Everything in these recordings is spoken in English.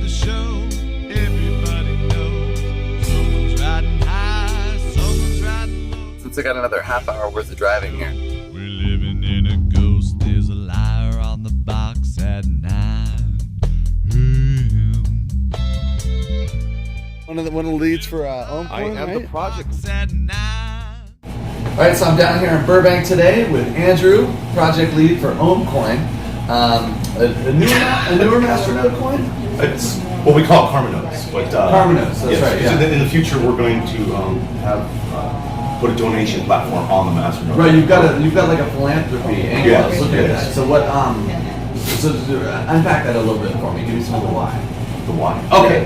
the show. Everybody knows someone's riding high, someone's riding low. Since I got another half hour worth of driving here. We're living in a ghost. There's a liar on the box at 9 a.m. One of the leads for Ohm Coin, I am right? the project. At 9. All right, so I'm down here in Burbank today with Andrew, project lead for Ohm Coin. A newer masternode coin? It's what we call Karma notes. But, Karma notes, that's yes, right, yeah. So in the future, we're going to have put a donation platform on the masternode. Right, you've got like a philanthropy angle. Yes, Look at yes. that. So what? So unpack that a little bit for me. Give me some of the why. The why? Okay.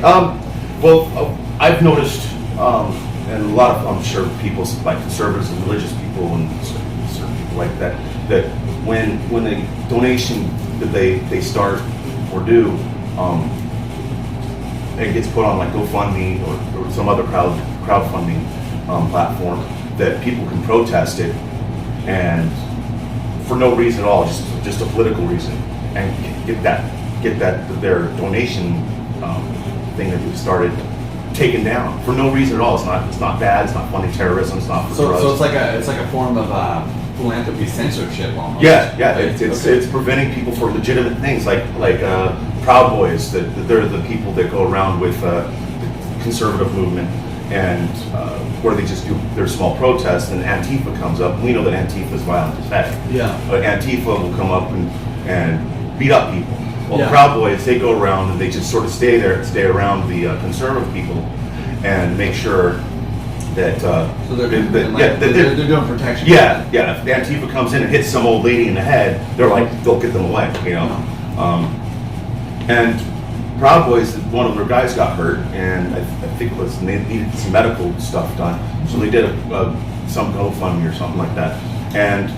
I've noticed, and a lot of I'm sure people like conservatives and religious people and certain people like that when a donation that they start or do, it gets put on like GoFundMe or some other crowdfunding platform, that people can protest it and for no reason at all, just a political reason, and get their donation thing that we started taken down for no reason at all. It's not bad. It's not funding terrorism. It's not for drugs. So it's like a form of philanthropy censorship almost. Yeah. It's preventing people for legitimate things like Proud Boys. That they're the people that go around with the conservative movement and where they just do their small protests, and Antifa comes up. We know that Antifa is violent as heck. Yeah. But Antifa will come up and beat up people. Well, Yeah. the Proud Boys, they go around and they just sort of stay around the conservative people and make sure that So they're doing protection. yeah. If the Antifa comes in and hits some old lady in the head, they'll get them away, you know. And Proud Boys, one of their guys got hurt, and I think it was they needed some medical stuff done, so they did some GoFundMe or something like that, and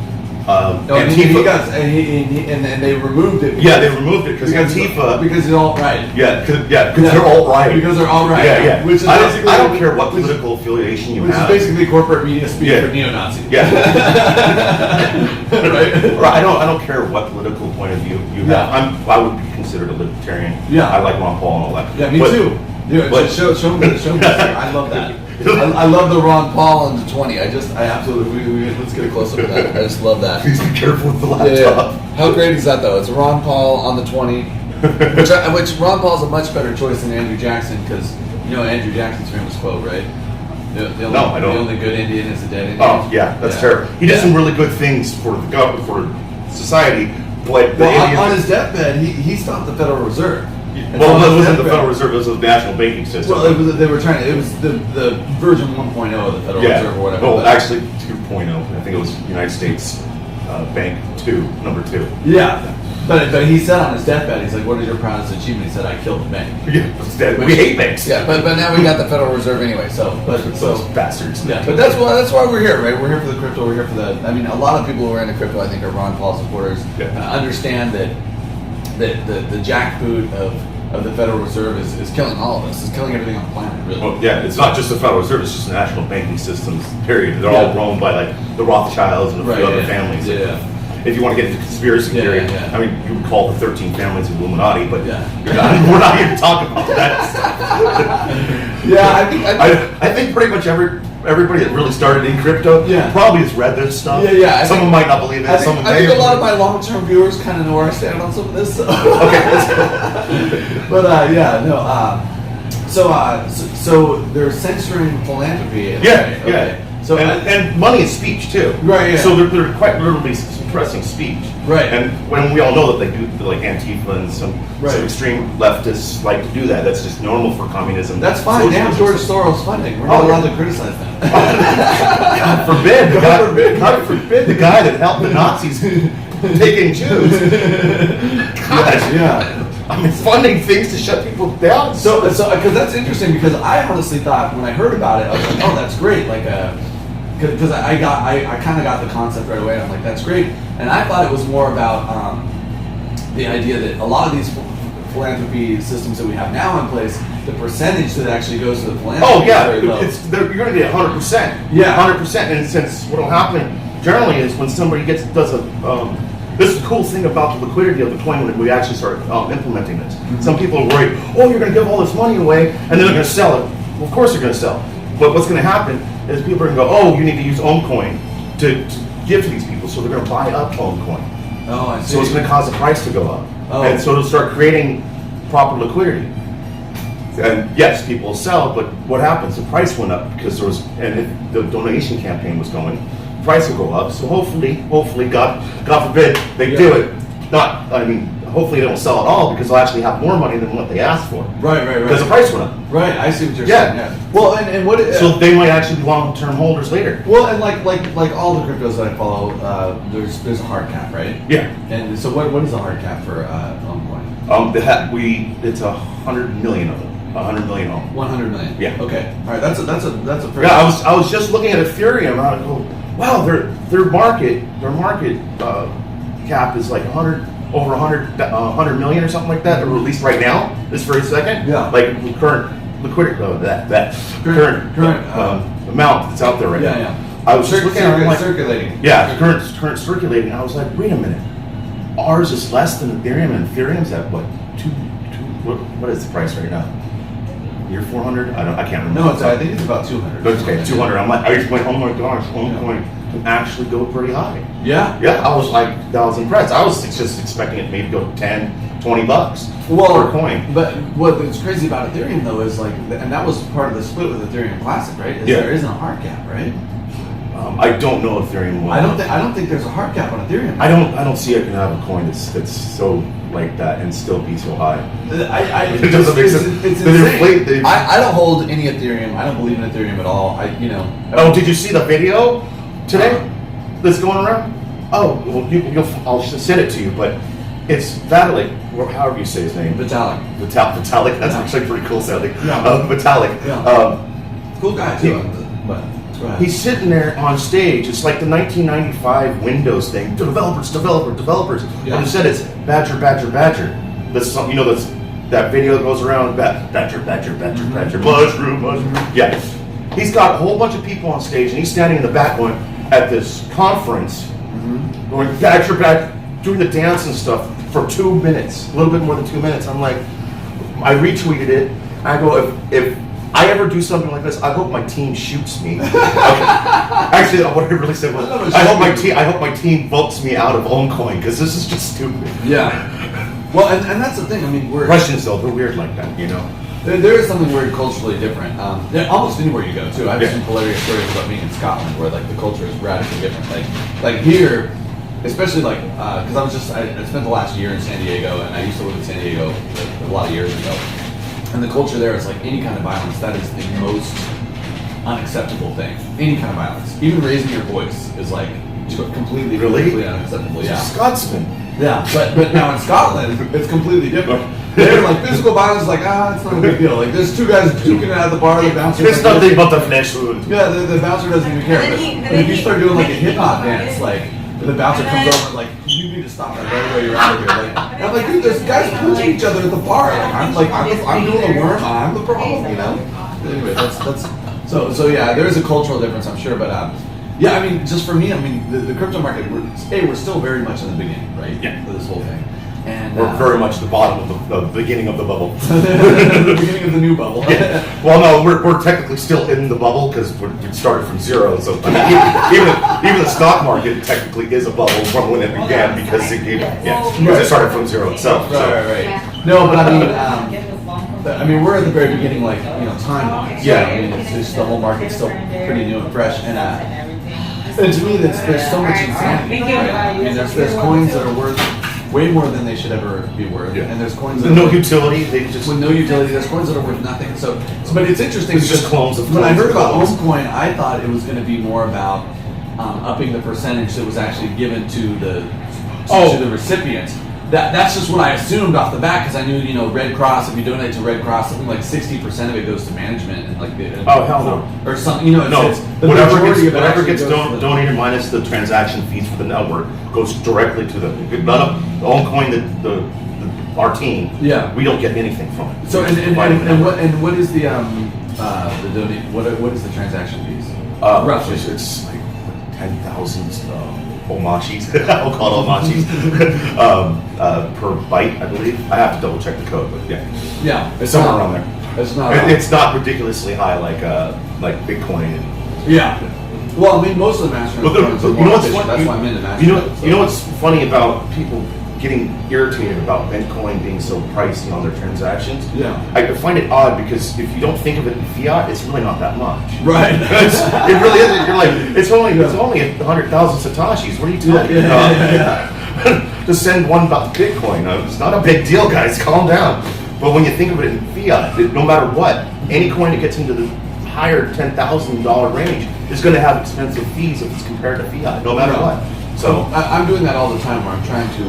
Antifa and they removed it. Yeah, they removed it because Antifa. Because it's alt right. Because they're alt right. Because they're alt right. Yeah. Which is I don't care what political affiliation you Which have. is basically corporate media speak for neo-Nazis. Yeah. Right. I don't care what political point of view you have. I would be considered a libertarian. Yeah. I like Ron Paul and all that. Yeah, me too. Dude, show me. I love that. I love the Ron Paul and the 20. I absolutely. Let's get a close up of that. I just love that. Please be careful with the laptop. Yeah. How great is that though? It's Ron Paul on the 20, which Ron Paul's a much better choice than Andrew Jackson, because you know Andrew Jackson's famous quote, right? I don't. The only good Indian is a dead Indian. Oh yeah, that's terrible. He did some really good things for the government, for society, but on his deathbed, he stopped the Federal Reserve. Well, it wasn't the Federal Reserve; it was the national banking system. Well, it was the version 1.0 of the Federal Reserve or whatever. Well, actually 2.0. I think it was United States Bank number 2. Yeah, but he said on his deathbed, he's like, "What is your proudest achievement?" He said, "I killed the bank." Yeah, we hate banks. Yeah, but now we got the Federal Reserve anyway. So those bastards. Yeah, but that's why we're here, right? We're here for the crypto. We're here for the. I mean, a lot of people who are into crypto, I think, are Ron Paul supporters. Yeah. Understand that the jackboot of the Federal Reserve is killing all of us. It's killing everything on the planet, really. Well, yeah, it's not just the Federal Reserve; it's just the national banking systems. Period. They're all run by like the Rothschilds and a few other families. Yeah. If you want to get into conspiracy theory, yeah. I mean, you would call the 13 families Illuminati, but Yeah. we're not here to talk about that stuff. Yeah, I think pretty much everybody that really started in crypto probably has read this stuff. Yeah. Someone might not believe it. I think a lot of my long-term viewers kind of know where I stand on some of this. So. Okay, let's go. But so they're censoring philanthropy. Yeah. Okay. So and money is speech too. Right. Yeah. So they're quite literally suppressing speech. Right. And when we all know that they do, like Antifa and some extreme leftists like to do that. That's just normal for communism. That's fine. Damn George Soros funding. We're not allowed to criticize them. God forbid. God forbid the guy that helped the Nazis take in Jews. God. Yeah. I mean, funding things to shut people down. So because that's interesting, because I honestly thought when I heard about it, I was like, oh, that's great. Like, because I kind of got the concept right away. And I'm like, that's great. And I thought it was more about the idea that a lot of these philanthropy systems that we have now in place, the percentage that actually goes to the philanthropy. Oh yeah, is very low. you're going to get 100%. Yeah, 100%. And since what will happen generally is when somebody does a This is the cool thing about the liquidity of the coin when we actually start implementing this. Some people are worried, oh, you're going to give all this money away, and then they're going to sell it. Well, of course they're going to sell. But what's going to happen is people are going to go, oh, you need to use Ohm Coin to give to these people, so they're going to buy up Ohm Coin. Oh, I see. So it's going to cause the price to go up. Oh. And so it'll start creating proper liquidity. And yes, people will sell, but what happens? The price went up because there was, and if the donation campaign was going, the price will go up. So hopefully, God forbid, they do it. Hopefully they don't sell at all because they'll actually have more money than what they asked for. Right. Because the price went up. Right, I see what you're Yeah. saying. Yeah. Well, and what? So they might actually be long-term holders later. Well, and like all the cryptos that I follow, there's a hard cap, right? Yeah. And so what is the hard cap for Ohm Coin? It's 100 million of them. 100 million Ohm. 100 million. Yeah. Okay. All right. That's a pretty. Yeah, I was just looking at Ethereum. And I go, wow, their market cap is like 100 million or something like that, or at least right now, this very second. Yeah. Like the current liquidity, current amount that's out there right now. Yeah. I was just looking at it, like, circulating. yeah, current circulating. I was like, wait a minute, ours is less than Ethereum, and Ethereum's at what? What is the price right now? Near 400? I can't remember. No, I think it's about 200. But okay, 200. I'm like, I just went, oh my gosh, Ohm Coin can actually go pretty high. Yeah. Yeah, I was impressed. I was just expecting it maybe go 10, 20 bucks per coin. But what's crazy about Ethereum though is like, and that was part of the split with Ethereum Classic, right? Is Yeah. There isn't a hard cap, right? I don't know Ethereum well. I don't think there's a hard cap on Ethereum. I don't see I can have a coin that's so like that and still be so high. It doesn't make sense. It's They insane. inflate the- I don't hold any Ethereum. I don't believe in Ethereum at all. Oh, did you see the video today that's going around? Oh, well, I'll send it to you, but it's Vitalik, or however you say his name. Vitalik. Vitalik. That's Yeah. actually pretty cool sounding. Yeah. Vitalik. Yeah. Cool guy too. But go ahead. He's sitting there on stage. It's like the 1995 Windows thing. Developers. Yeah. And instead it's Badger. That's something, that video that goes around. Badger. Mushroom. Yeah. He's got a whole bunch of people on stage, and he's standing in the back going, at this conference, going Badger, doing the dance and stuff for 2 minutes, a little bit more than 2 minutes. I'm like, I retweeted it. I go, if I ever do something like this, I hope my team shoots me. Actually, what I really said was, I hope my team votes me out of Ohm Coin because this is just stupid. Yeah. Well, and that's the thing. I mean, Russians though, they're weird like that, There is something weird culturally different. Almost anywhere you go too. I've Yeah. seen hilarious stories about being in Scotland where like the culture is radically different. Like here, especially like because I spent the last year in San Diego and I used to live in San Diego a lot of years ago. And the culture there is like any kind of violence, that is the most unacceptable thing. Any kind of violence. Even raising your voice is like completely unacceptable. Yeah. Scotsman. Yeah. But now in Scotland, it's completely different. They're like physical violence is like, it's not a big deal. Like there's two guys duking it at the bar, the bouncer. It's nothing but the flesh wound. Yeah, the bouncer doesn't even care. But if you start doing like a hip hop dance, like the bouncer comes over like, you need to stop that right away, you're out of here. Like, and I'm like, dude, there's guys punching each other at the bar. Like, I'm doing the worm, I'm the problem, Anyway, that's so yeah, there is a cultural difference, I'm sure, but yeah, I mean, just for me, I mean, the crypto market, we're still very much in the beginning, right? Yeah. For this whole thing. And We're very much the bottom of the beginning of the bubble. the beginning of the new bubble. Yeah. Well, no, we're technically still in the bubble because we started from zero. So I mean, even the stock market technically is a bubble from when it began because it started from zero itself. So. Right. No, but I mean, we're at the very beginning, like timeline. Yeah. I mean, it's just the whole market's still pretty new and fresh, and to me, there's so much insanity. Right? I mean, there's coins that are worth way more than they should ever be worth, and there's coins that no utility. They just with no utility. There's coins that are worth nothing. So but it's interesting. It's just clones of when I heard about clones. Ohm Coin, I thought it was going to be more about upping the percentage that was actually given to the recipient. That's just what I assumed off the bat because I knew Red Cross. If you donate to Red Cross, something like 60% of it goes to management and like hell no, or something. It's the whatever majority of it whatever actually gets goes to the- donated minus the transaction fees for the network goes directly to the Ohm Coin our team. Yeah. We don't get anything from it. So It's and provided the network. what is the donate? What is the transaction fees? Roughly, Roughly. it's like 10,000 omashis, I'll call it omashis, per byte, I believe. I have to double check the code, but yeah. Yeah. It's somewhere around there. It's not. It's not ridiculously high like Bitcoin. Yeah. Well, I mean, most of the masternode coins are more efficient. That's why I'm into masternode. You know what's funny about people getting irritated about Bitcoin being so pricey on their transactions? Yeah. I find it odd because if you don't think of it in fiat, it's really not that much. Right. It really isn't. You're like, it's only 100,000 satoshis. What are you talking about? To send one Bitcoin, it's not a big deal, guys. Calm down. But when you think of it in fiat, no matter what, any coin that gets into the higher $10,000 range is going to have expensive fees if it's compared to fiat, no matter what. So I'm doing that all the time, where I'm trying to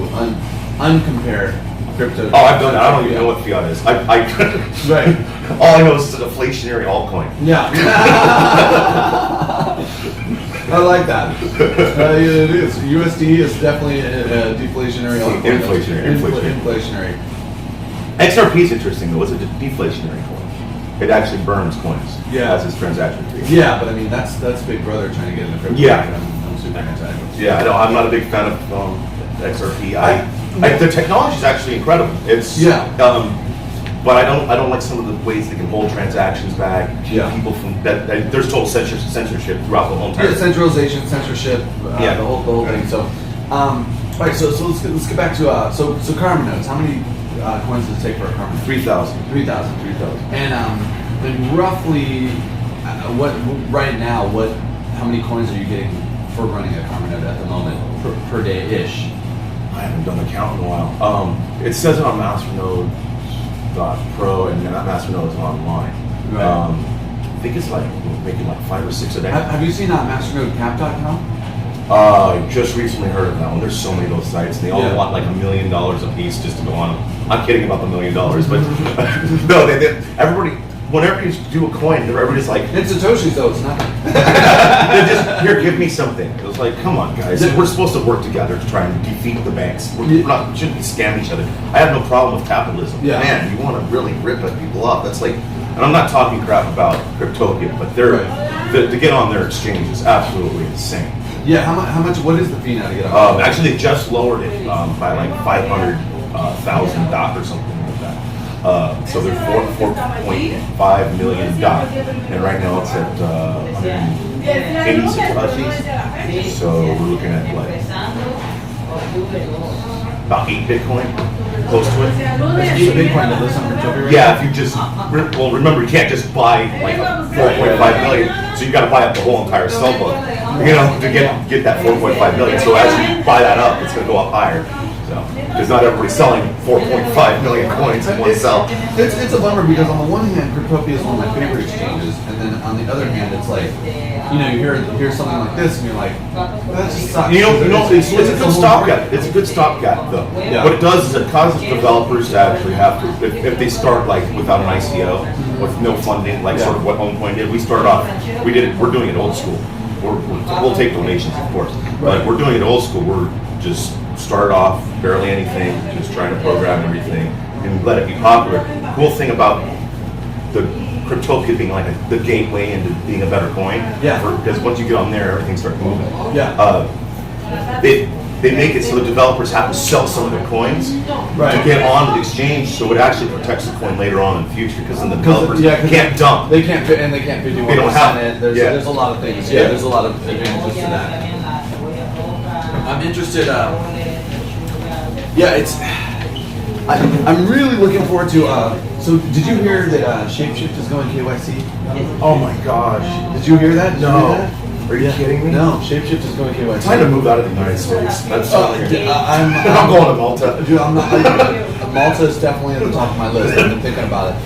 uncompare crypto. Oh, I've done that. I don't even know what fiat is. Right. All I know is it's an inflationary altcoin. Yeah. I like that. It is. USD is definitely a deflationary altcoin. Inflationary. XRP is interesting though. It's a deflationary coin. It actually burns coins. Yeah. As its transaction fee. Yeah, but I mean that's Big Brother trying to get into crypto. Yeah. I'm super anti. Yeah, I'm not a big fan of XRP. The technology is actually incredible. It's but I don't like some of the ways they can hold transactions back. Keep people from that. There's total censorship throughout the whole entire. Yeah, centralization, censorship, the whole thing. So, all right. So let's get back to so karma nodes. How many coins does it take for a karma node? 3,000. 3,000. And roughly, what right now? How many coins are you getting for running a karma node at the moment per day ish? I haven't done the count in a while. It says it on Masternode.pro, and that Masternode is online. Right. I think it's like making like 5 or 6 a day. Have you seen masternodecap.com? I just recently heard of that one. There's so many of those sites, and they all want like $1 million a piece just to go on them. I'm kidding about the $1 million, but no, everybody. Whenever you do a coin, everybody's like, it's Satoshi's though, it's nothing. They just, here, give me something. It was like, come on, guys. We're supposed to work together to try and defeat the banks. We shouldn't be scam each other. I have no problem with capitalism. Yeah. Man, you want to really rip people off. That's like, and I'm not talking crap about Cryptopia, but to get on their exchange is absolutely insane. Yeah, how much? What is the fee now to get on? Actually, they just lowered it by like 500,000 DOT or something like that. So they're 4.5 million DOT, and right now it's at 180 Satoshi's. So we're looking at like about 8 Bitcoin, close to it. That's 8 Bitcoin to list on Cryptopia right Yeah, if you just remember, you can't just buy like 4.5 million, so you got to buy up the whole entire cell book, to get that 4.5 million. So as you buy that up, it's going to go up higher. So because not everybody's selling 4.5 million coins in one cell. It's a bummer because on the one hand, Cryptopia is one of my favorite exchanges, and then on the other hand, it's like, you hear something like this, and you're like, that just sucks. It's a good stopgap. It's a good stopgap, though. Yeah. What it does is it causes developers to actually have to, if they start like without an ICO, with no funding, like sort of what Ohm Coin did. We started off, we're doing it old school. We'll take donations, of course, but we're doing it old school. We're just started off barely anything, just trying to program everything and let it be popular. The cool thing about the Cryptopia being like the gateway into being a better coin, because once you get on there, everything starts moving. They make it so the developers have to sell some of their coins to get on the exchange, so it actually protects the coin later on in the future, because then the developers can't dump. They can't fit, and they can't 51%. They don't have it. There's a lot of things. Yeah, there's a lot of advantages to that. I'm interested. I'm really looking forward to. So, did you hear that Shapeshift is going KYC? Oh my gosh! Did you hear that? Are you kidding me? No, Shapeshift is going KYC. I'm trying to move out of the United States. That's I'm going to Malta. Dude, I'm not. Malta is definitely at the top of my list. I've been thinking about it.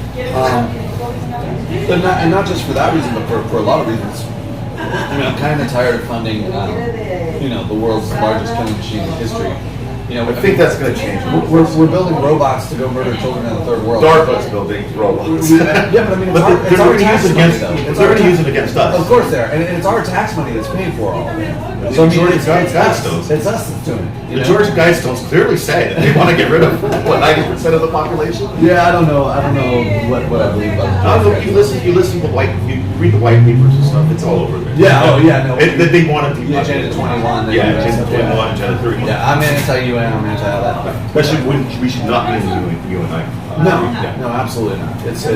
But not just for that reason, but for a lot of reasons. I mean, I'm kind of tired of funding, the world's largest killing machine in history. I think that's going to change. We're building robots to go murder children in the third world. DARPA's building robots. Yeah, but I mean, they're going to use it against us. Of course they are, and it's our tax money that's paying for all of it. So I mean, it's us that's doing it. You The know? Georgia Guidestones clearly say that they want to get rid of what 90% of the population. Yeah, I don't know what I believe about I don't know. You listen to you read the white papers and stuff. It's all over there. Yeah. Oh yeah. No. They want to Yeah, Agenda 21. Yeah, Agenda 21, Agenda 31. Yeah, I'm anti-UN. I'm anti all that. Especially when we should not be in the UN. No, absolutely not. It's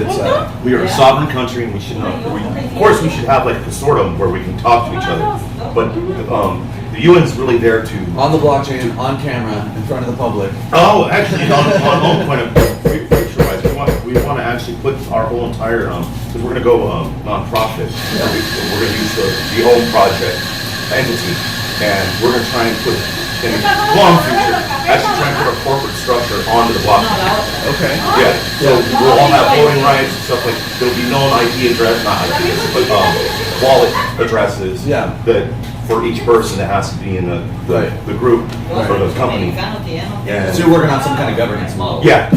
we are a sovereign country, and we should not. Of course, we should have like a consortium where we can talk to each other. But the UN is really there to on the blockchain, on camera, in front of the public. Oh, actually, on Ohm Coin we want to actually put our whole entire because we're going to go non-profit. We're going to use the Ohm project entity, and we're going to try and put in the long future actually try and put our corporate structure onto the blockchain. Okay. Yeah. So we'll all have voting rights and stuff like. There'll be known IP address, not IPs, but wallet addresses. Yeah. That for each person that has to be in the group or the company. Yeah. So you're working on some kind of governance model. Yeah.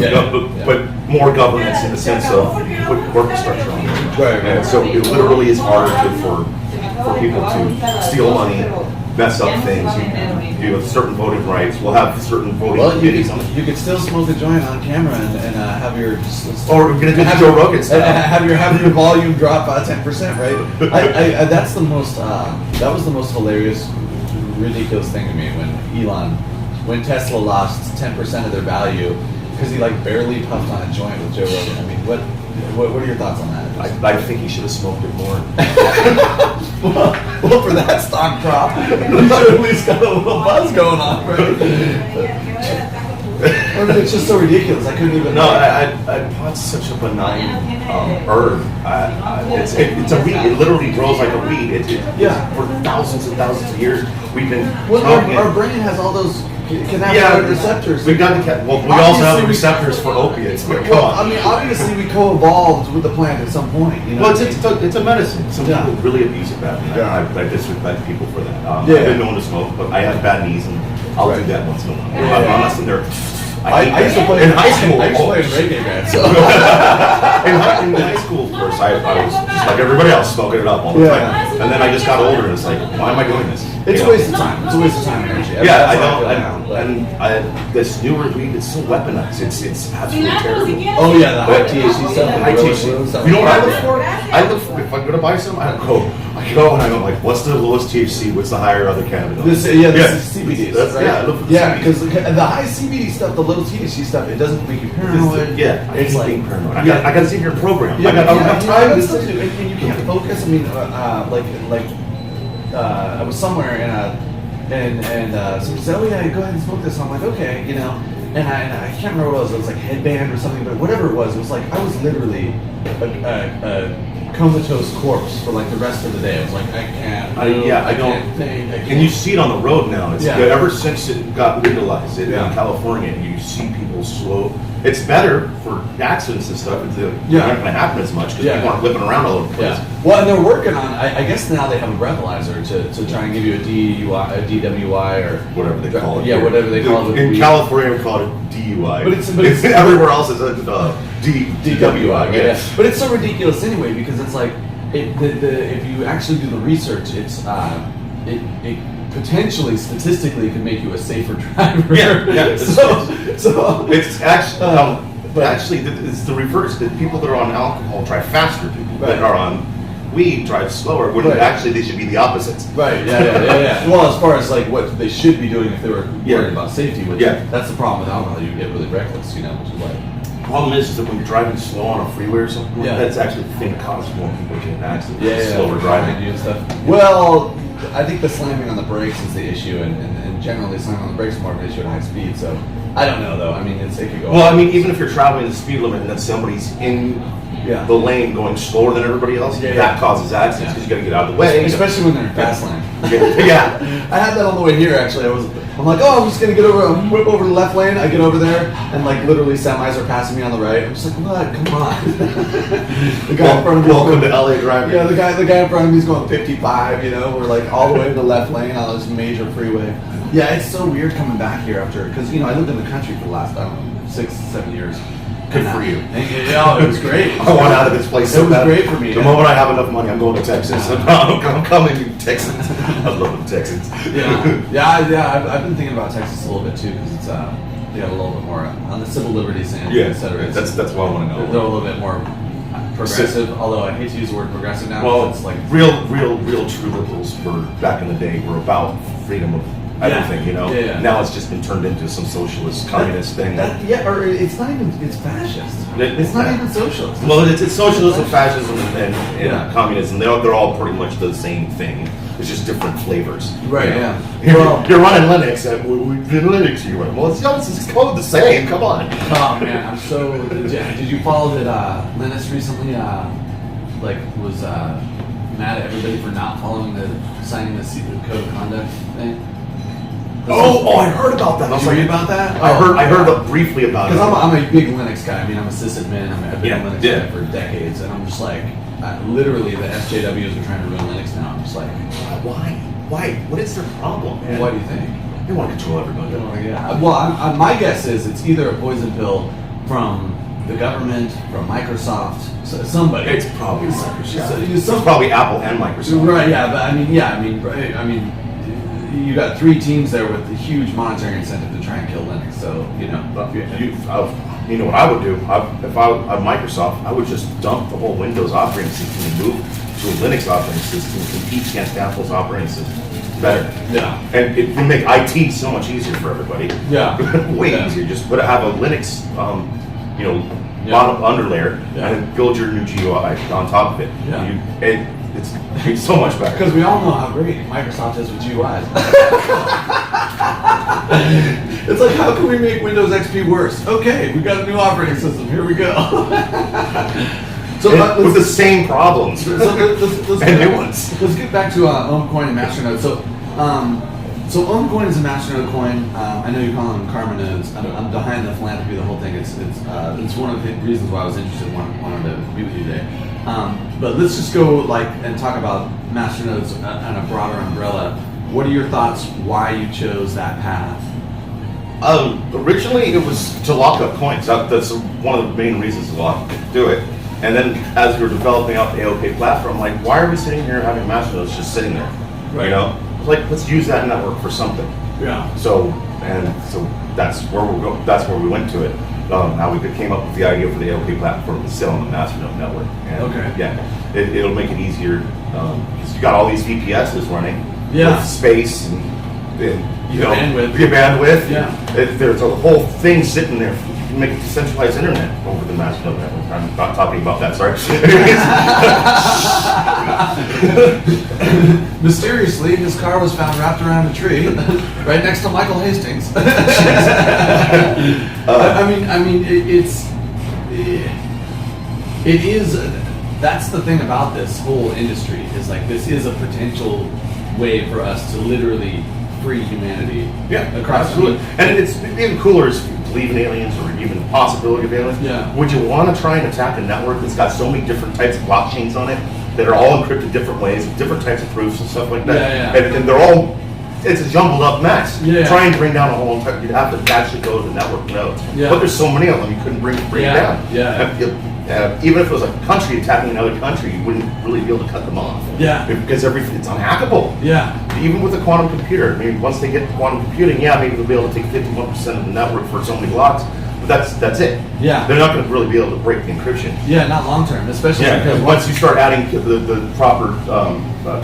But more governance in the sense of put corporate structure on it. Right. And so it literally is harder for people to steal money, mess up things. You have certain voting rights. We'll have certain voting committees on it. You could still smoke a joint on camera and have your Or we're gonna do the Joe Rogan stuff. have your volume drop by 10%, right? I that's the most that was the most hilarious, ridiculous thing to me when Tesla lost 10% of their value because he like barely puffed on a joint with Joe Rogan. I mean, what are your thoughts on that? I think he should have smoked it more. well, for that stock drop, you should at least got a little buzz going on, right? I mean, it's just so ridiculous. I couldn't even. No, pot's such a benign herb. It's a weed. It literally grows like a weed. For thousands and thousands of years, we've been. Well, our brain has all those cannabinoid receptors. We got the we also have the receptors for opiates. Well, I mean, obviously we co-evolved with the plant at some point. You know? Well, it's a medicine. Some people really abuse it badly. I disrespect people for that. I've been known to smoke, but I have bad knees, and I'll do that once in a while. I'm honest, and I used to play in high school. I used to play in reggae band. So. in high school, of course, I was just like everybody else, smoking it up all the time. And then I just got older, and it's like, why am I doing this? It's a waste of time. It's a waste of time and energy. I don't. This newer weed, it's so weaponized. It's absolutely terrible. Oh yeah, the high THC stuff. High THC. You know what I look for? I look for if I'm gonna buy some. I go and I go like, what's the lowest THC? What's the higher other cannabinoids? This is CBD. Right? Yeah, I look for because the high CBD stuff, the little THC stuff, it doesn't make you paranoid. It's like being paranoid. I got to sit here and program. I don't have time to sit and you can't focus. I mean, I was somewhere and somebody said, oh yeah, go ahead and smoke this. So I'm like, okay, you know. And I can't remember what it was. It was like headband or something, but whatever it was like I was literally a comatose corpse for like the rest of the day. I was like, I can't. I don't think. And you see it on the road now. It's ever since it got legalized in California, you see people slow. It's better for accidents and stuff. It's not going to happen as much because people aren't whipping around all over the place. Well, and they're working on. I guess now they have a breathalyzer to try and give you a DWI or whatever they call it. Yeah, whatever they call it. In California, we call it DUI. But it's everywhere else is DWI. Yeah. But it's so ridiculous anyway because it's like if you actually do the research, it's it potentially statistically can make you a safer driver. So it's actually it's the reverse. The people that are on alcohol drive faster. People that are on weed drive slower. When actually they should be the opposites. Right. Yeah. Well, as far as like what they should be doing if they were worried about safety, that's the problem with alcohol. You get really reckless, you know, which is like. Problem is that when you're driving slow on a freeway or something, that's actually the thing that causes more people to get in accidents. Slower driving and stuff. Well, I think the slamming on the brakes is the issue, and generally slamming on the brakes is more of an issue at high speed. So I don't know though. I mean, it could go. Well, I mean, even if you're traveling the speed limit and then somebody's in the lane going slower than everybody else, that causes accidents because you got to get out of the way. Especially when they're in fast lane. I had that on the way here actually. I'm like, I'm just gonna get over, whip over the left lane. I get over there, and like literally semis are passing me on the right. I'm just like, what? Come on. The guy in front of me. Welcome to LA driving. Yeah, the guy in front of me is going 55. You know, we're like all the way to the left lane on this major freeway. Yeah, it's so weird coming back here after because I lived in the country for the last 6-7 years, Good for you. Yeah, it was great. I want out of this place so It was bad. great for me. The moment I have enough money, I'm going to Texas. I'm coming to Texas. I love the Texans. Yeah. I've been thinking about Texas a little bit too because it's they got a little bit more on the civil liberties and et cetera. That's what I want to know. They're a little bit more progressive, although I hate to use the word progressive now. Well, it's like real true liberals were back in the day were about freedom of everything, you know. Yeah. Now it's just been turned into some socialist, communist thing. or it's not even, it's fascist. It's not even socialist. Well, it's socialism, fascism, and Yeah. communism. They're all pretty much the same thing. It's just different flavors. Right, you know? yeah. You're running Linux, and we did Linux. You went, well, it's code the same. Come on. Oh man, I'm so. Did you follow that Linus recently? Was mad at everybody for not following signing the code of conduct thing. Oh, I heard about that. Did you read about that? I heard briefly about it. Because I'm a big Linux guy. I mean, I'm a sysadmin. I've been a Linux Yeah. guy for decades, and I'm just like, literally, the SJWs are trying to ruin Linux now. I'm just like, Why? What is their problem, man? what do you think? They want to control everybody. Well, my guess is it's either a poison pill from the government, from Microsoft, somebody. It's probably Microsoft. It's It's probably Apple and Microsoft. Right, yeah, but I mean, you got three teams there with a huge monetary incentive to try and kill Linux. So you know, You know what I would do? If I was at Microsoft, I would just dump the whole Windows operating system and move to a Linux operating system and compete against Apple's operating system. Better. Yeah. And it would make IT so much easier for everybody. Yeah. Way Yeah. easier. Just have a Linux, Yeah. bottom underlayer, Yeah. and then build your new GUI on top of it. Yeah. It's so much better. Because we all know how great Microsoft is with GUIs. It's like, how can we make Windows XP worse? Okay, we got a new operating system. Here we go. With the same problems let's and new ones. Let's get back to Ohm Coin and Masternode. So Ohm Coin is a Masternode coin. I know you call them karma nodes. I'm behind the philanthropy, the whole thing. It's one of the reasons why I was interested in wanting to be with you today. But let's just go and talk about Masternodes on a broader umbrella. What are your thoughts? Why you chose that path? Originally, it was to lock up coins. That's one of the main reasons to do it. And then, as we were developing out the AOK platform, like, why are we sitting here having Masternodes just sitting there? Right. You know, like, let's use that network for something. Yeah. So that's where that's where we went to it. How we came up with the idea for the AOK platform to sit on the Masternode network. And Okay. Yeah, it'll make it easier because you got all these VPSs running. Yeah. With space and Bandwidth. Your bandwidth. Yeah. There's a whole thing sitting there. You can make a decentralized internet over the Masternode network. I'm not talking about that. Sorry. Mysteriously, his car was found wrapped around a tree, right next to Michael Hastings. I mean, it is. That's the thing about this whole industry is like this is a potential way for us to literally free humanity. Yeah, across. absolutely. And it's even cooler is if you believe in aliens or even the possibility of aliens. Yeah. Would you want to try and attack a network that's got so many different types of blockchains on it that are all encrypted different ways, different types of proofs and stuff like that? Yeah. And they're all. It's a jumbled up mess. Yeah. Try and bring down a whole entire. You'd have to actually go to the network nodes. Yeah. But there's so many of them, you couldn't bring it down. Yeah. Even if it was a country attacking another country, you wouldn't really be able to cut them off. Yeah. Because it's unhackable. Yeah. Even with a quantum computer, I mean, once they get to quantum computing, maybe they'll be able to take 51% of the network for so many blocks, but that's it. Yeah. They're not going to really be able to break the encryption. Yeah, not long term, especially because once you start adding the proper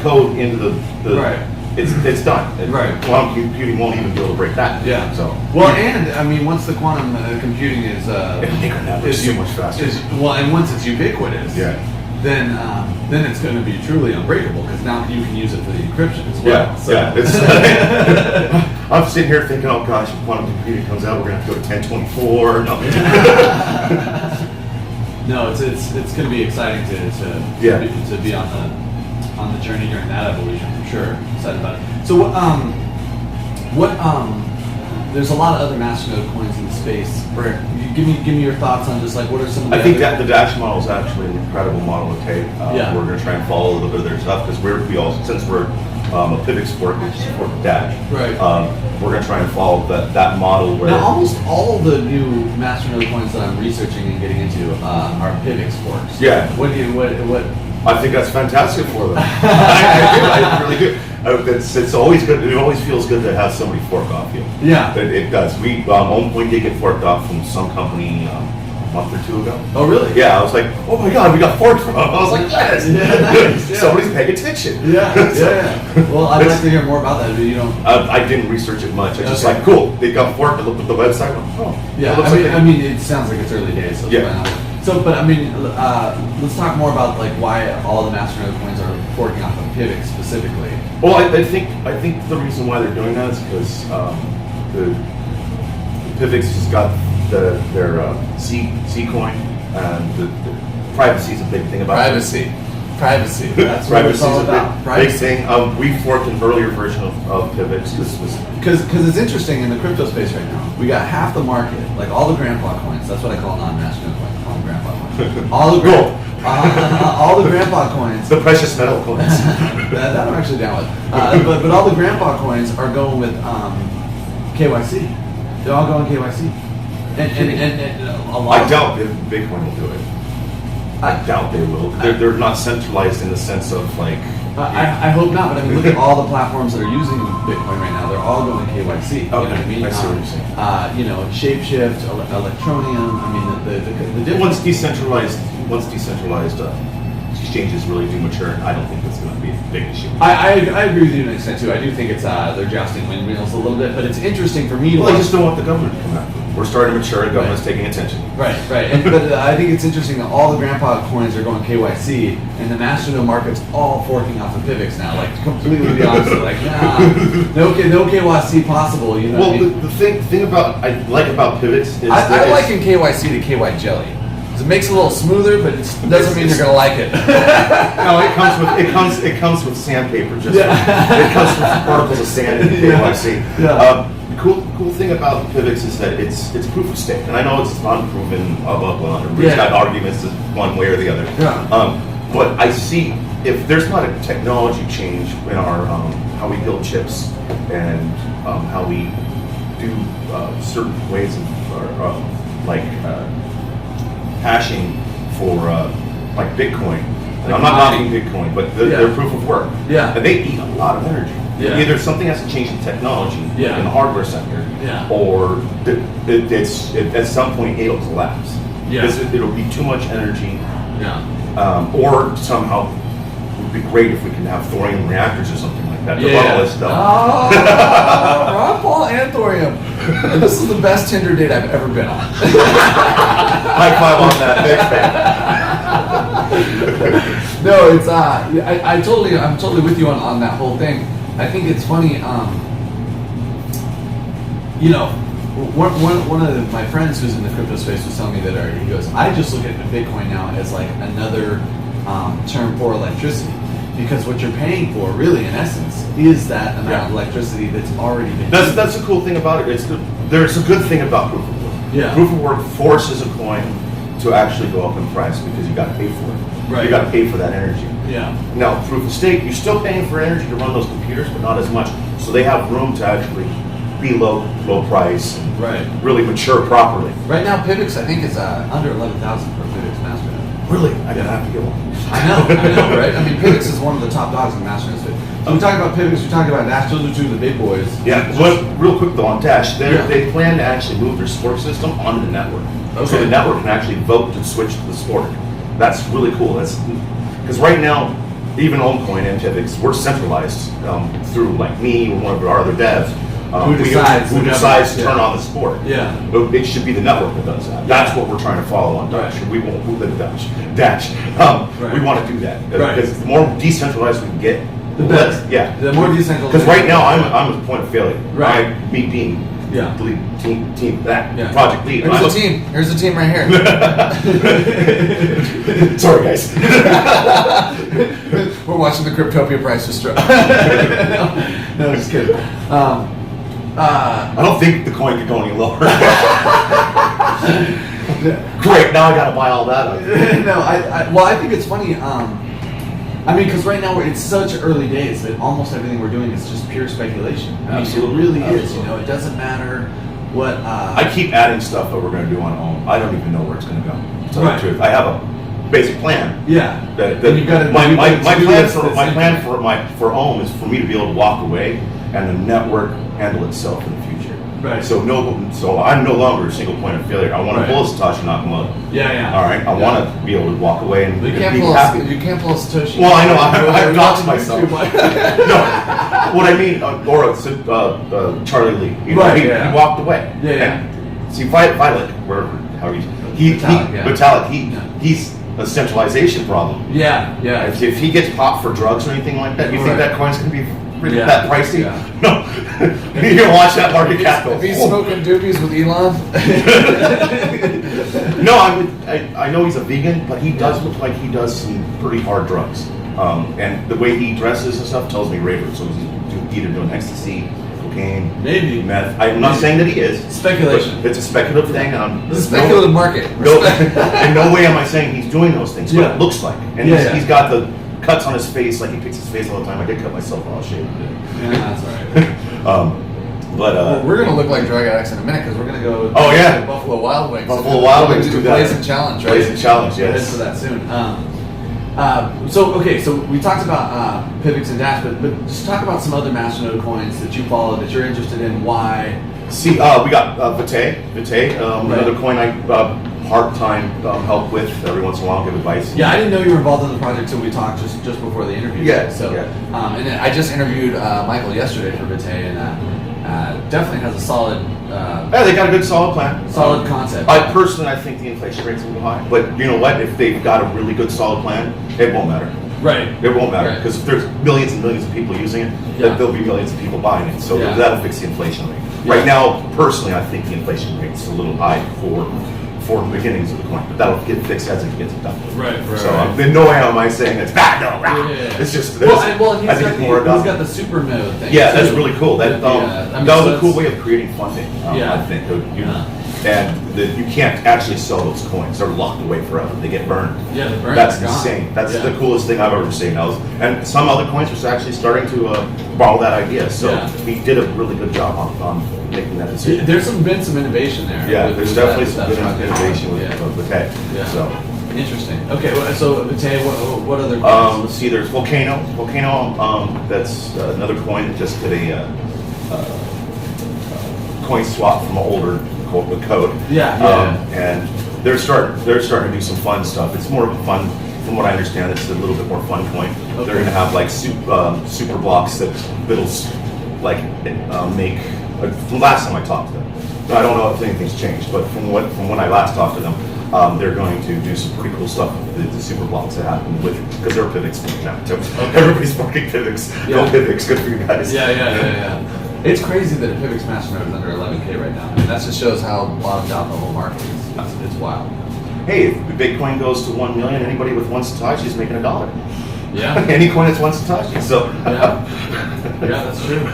code into the right. It's done. Right. Quantum computing won't even be able to break that. Yeah. So. Well, and I mean, once the quantum computing is It'll make our network so much faster. And once it's ubiquitous. Yeah. Then it's going to be truly unbreakable because now you can use it for the encryption as well. Yeah. I'm sitting here thinking, oh gosh, if quantum computing comes out, we're going to have to go to 1024. No. No, it's going to be exciting to be on the journey during that evolution for sure. Excited about it. So there's a lot of other Masternode coins in the space. Where give me your thoughts on just like what are some of the I think that the Dash model is actually an incredible model to take. Yeah. We're going to try and follow a little bit of their stuff because since we're a Pivx fork, which is fork Dash. Right. We're going to try and follow that model where. Now, almost all the new Masternode coins that I'm researching and getting into are Pivx forks. Yeah. What? I think that's fantastic for them. I really do. It's always good. It always feels good to have somebody fork off you. Yeah. It does. We Ohm Coin did get forked off from some company a month or two ago. Oh, really? Yeah. I was like, oh my god, we got forked from. I was like, yes. Yeah, nice. Yeah. Somebody's paying attention. Yeah. Yeah. Well, I'd like to hear more about that, but you don't. I didn't research it much. I just like, cool. They got forked. I looked at the website. I went, oh. Yeah. I mean, it sounds like it's early days. So Yeah. So, but I mean, let's talk more about like why all the Masternode coins are forking off of Pivx specifically. Well, I think the reason why they're doing that is because the Pivx has got their C coin, and the privacy is a big thing about Privacy. That's what it's all about. Big thing. We forked an earlier version of Pivx. This was because it's interesting in the crypto space right now. We got half the market, like all the grandpa coins. That's what I call non-Masternode coins. I call them grandpa coins. All the grandpa coins. the precious metal coins. that I'm actually down with. But all the grandpa coins are going with KYC. They're all going KYC. And a lot. I doubt if Bitcoin will do it. I doubt they will. They're not centralized in the sense of like. I hope not, but I mean, look at all the platforms that are using Bitcoin right now. They're all going KYC. You know what I mean? I see what you're saying. Shapeshift, Electronium. I mean, the difference. Once decentralized exchanges really do mature, I don't think that's going to be a big issue. I agree with you to an extent too. I do think it's they're jousting windmills a little bit, but it's interesting for me to. Well, I just don't want the government to come after them. We're starting to mature. The government's taking attention. Right. But I think it's interesting that all the grandpa coins are going KYC, and the Masternode market's all forking off of Pivx now, like completely the opposite. Like, nah, no KYC possible. You know. Well, what I mean? the thing about I like about Pivx is I liken KYC to KY jelly. It makes it a little smoother, but it doesn't mean you're gonna like it. No, it comes with sandpaper. Just it comes with particles of sand in KYC. Yeah. The cool thing about Pivx is that it's proof of stake, and I know it's unproven. Everybody's got arguments one way or the other. Yeah. But I see if there's not a technology change in our how we build chips and how we do certain ways of hashing for like Bitcoin. And I'm not knocking Bitcoin, but they're proof of work. Yeah. And they eat a lot of energy. Yeah. Either something has to change in technology in the hardware sector, or it's at some point it'll collapse. Yeah. Because it'll be too much energy. Yeah. Or somehow it would be great if we can have thorium reactors or something like that to Yeah. run all this stuff. Oh, Ron Paul and thorium. And this is the best Tinder date I've ever been on. High five on that, big fan. No, it's I'm totally with you on that whole thing. I think it's funny. One of my friends who's in the crypto space was telling me that he goes, I just look at Bitcoin now as like another term for electricity, because what you're paying for, really, in essence, is that amount of electricity that's already been. That's the cool thing about it. There's a good thing about proof of work. Yeah. Proof of work forces a coin to actually go up in price because you got to pay for it. Right. You got to pay for that energy. Yeah. Now, proof of stake, you're still paying for energy to run those computers, but not as much. So they have room to actually be low price and really mature properly. Right now, Pivx I think is under 11,000 for Pivx Masternode. Really, I'm gonna have to get one. I know, right? I mean, Pivx is one of the top dogs in Masternode space. So we talk about Pivx, we talk about Dash. Those are two of the big boys. Yeah. Well, real quick though on Dash, they plan to actually move their sport system onto the network, so the network can actually vote to switch to the sport. That's really cool. That's because right now, even Ohm Coin and Pivx, we're centralized through like me or one of our other devs. Who decides to turn on the sport? Yeah, but it should be the network that does that. That's what we're trying to follow on Dash. We won't move the Dash. We want to do that because the more decentralized we can get, the better. Yeah, the more decentralized. Because right now I'm at the point of failure. Right, me being lead team project lead. Here's the team. Here's the team right here. Sorry, guys. We're watching the Cryptopia price just drop. No, just kidding. I don't think the coin could go any lower. Great, now I gotta buy all that up. No, I think it's funny. I mean, because right now it's such early days that almost everything we're doing is just pure speculation. I mean, Absolutely. it really is. Absolutely. You know, it doesn't matter what. I keep adding stuff that we're going to do on Ohm. I don't even know where it's going to go. To tell Right. the truth, I have a basic plan. Yeah. That And you've gotta- my you've got plan to do this, for this, my and- plan for Ohm is for me to be able to walk away and the network handle itself in the future. Right. So I'm no longer a single point of failure. I want Right. to pull a Satoshi Nakamoto. Yeah, yeah. All right. I want to be able to walk away and You be can't pull happy. you can't pull a Satoshi. Well, I know. I've got doxed myself. No, what I mean, Charlie Lee. You know, Right, he yeah. walked away. Yeah, yeah. And see, Vitalik, wherever, how you, Vitalik, yeah. Vitalik, Yeah. he's a centralization problem. Yeah, yeah. If he gets popped for drugs or anything like that, you think Right. that coin's going to be really Yeah. that pricey? Yeah. No. You're going to watch that market cap go. If he's whoa. smoking doobies with Elon, No, I know he's a vegan, but he does look like he does some pretty hard drugs. And the way he dresses and stuff tells me raver. So he's either doing ecstasy, cocaine, Maybe. meth. I'm not saying that he is. Speculation. But it's a speculative thing. And the speculative market. No, in no way am I saying he's doing those things, but Yeah. it looks like. And Yeah, yeah. he's got the cuts on his face, like he picks his face all the time. I did cut myself while I was shaving. Yeah, that's all right. Well, we're gonna look like drug addicts in a minute because we're gonna go. Oh, yeah. to Buffalo Wild Wings. Buffalo Wild Wings do do the that. Blazing Challenge, right? Blazing Challenge, We'll yes. get to that soon. So we talked about Pivx and Dash, but just talk about some other masternode coins that you follow that you're interested in. Why? See, we got Vitae, another coin I part-time help with every once in a while, give advice. Yeah, I didn't know you were involved in the project until we talked just before the interview. Yeah, So, yeah. And then I just interviewed Michael yesterday for Vitae, and definitely has a solid, Yeah, they got a good solid plan. solid concept. I personally, I think the inflation rate's a little high, but you know what? If they've got a really good solid plan, it won't matter. Right. It won't matter Right. because if there's millions and millions of people using it, Yeah. there'll be millions of people buying it. So Yeah. that'll fix the inflation rate. Yeah. Right now, personally, I think the inflation rate's a little high for the beginnings of the coin, but that'll get fixed as it gets adopted. Right, right, So right. in no way am I saying it's bad. No, Yeah. it's just Well, I and think it's more he's adopted. got the super node thing. Yeah, too. that's really cool. That Yeah, I mean, that was so a cool it's- way of creating funding. Yeah. I think and you can't actually sell those coins; they're locked away forever. They get burned. Yeah, the burn. That's gone. insane. That's Yeah. the coolest thing I've ever seen. And some other coins are actually starting to borrow that idea. So Yeah. he did a really good job on making that decision. There's been some innovation there. Yeah, with there's that- definitely some that good project. innovation Yeah. with that. Yeah. So. Interesting. Okay, well, so Vitae, what other? Let's see. There's Volcano. That's another coin that just did a coin swap from an older code. Yeah, yeah. And they're starting to do some fun stuff. It's more of a fun, from what I understand, it's a little bit more fun coin. Okay. They're going to have like super blocks that'll like make. From last time I talked to them, I don't know if anything's changed, but from when I last talked to them. They're going to do some pretty cool stuff with the super blocks that happen with because they're Pivx now too. Everybody's marking Pivx. Yeah. Go Pivx, good for you guys. Yeah. It's crazy that a Pivx masternode is under 11K right now. I mean, that just shows how bottomed out the whole market is. It's wild. Hey, if Bitcoin goes to 1 million, anybody with one Satoshi is making $1. Yeah. Any coin that's one Satoshi. So Yeah, that's true.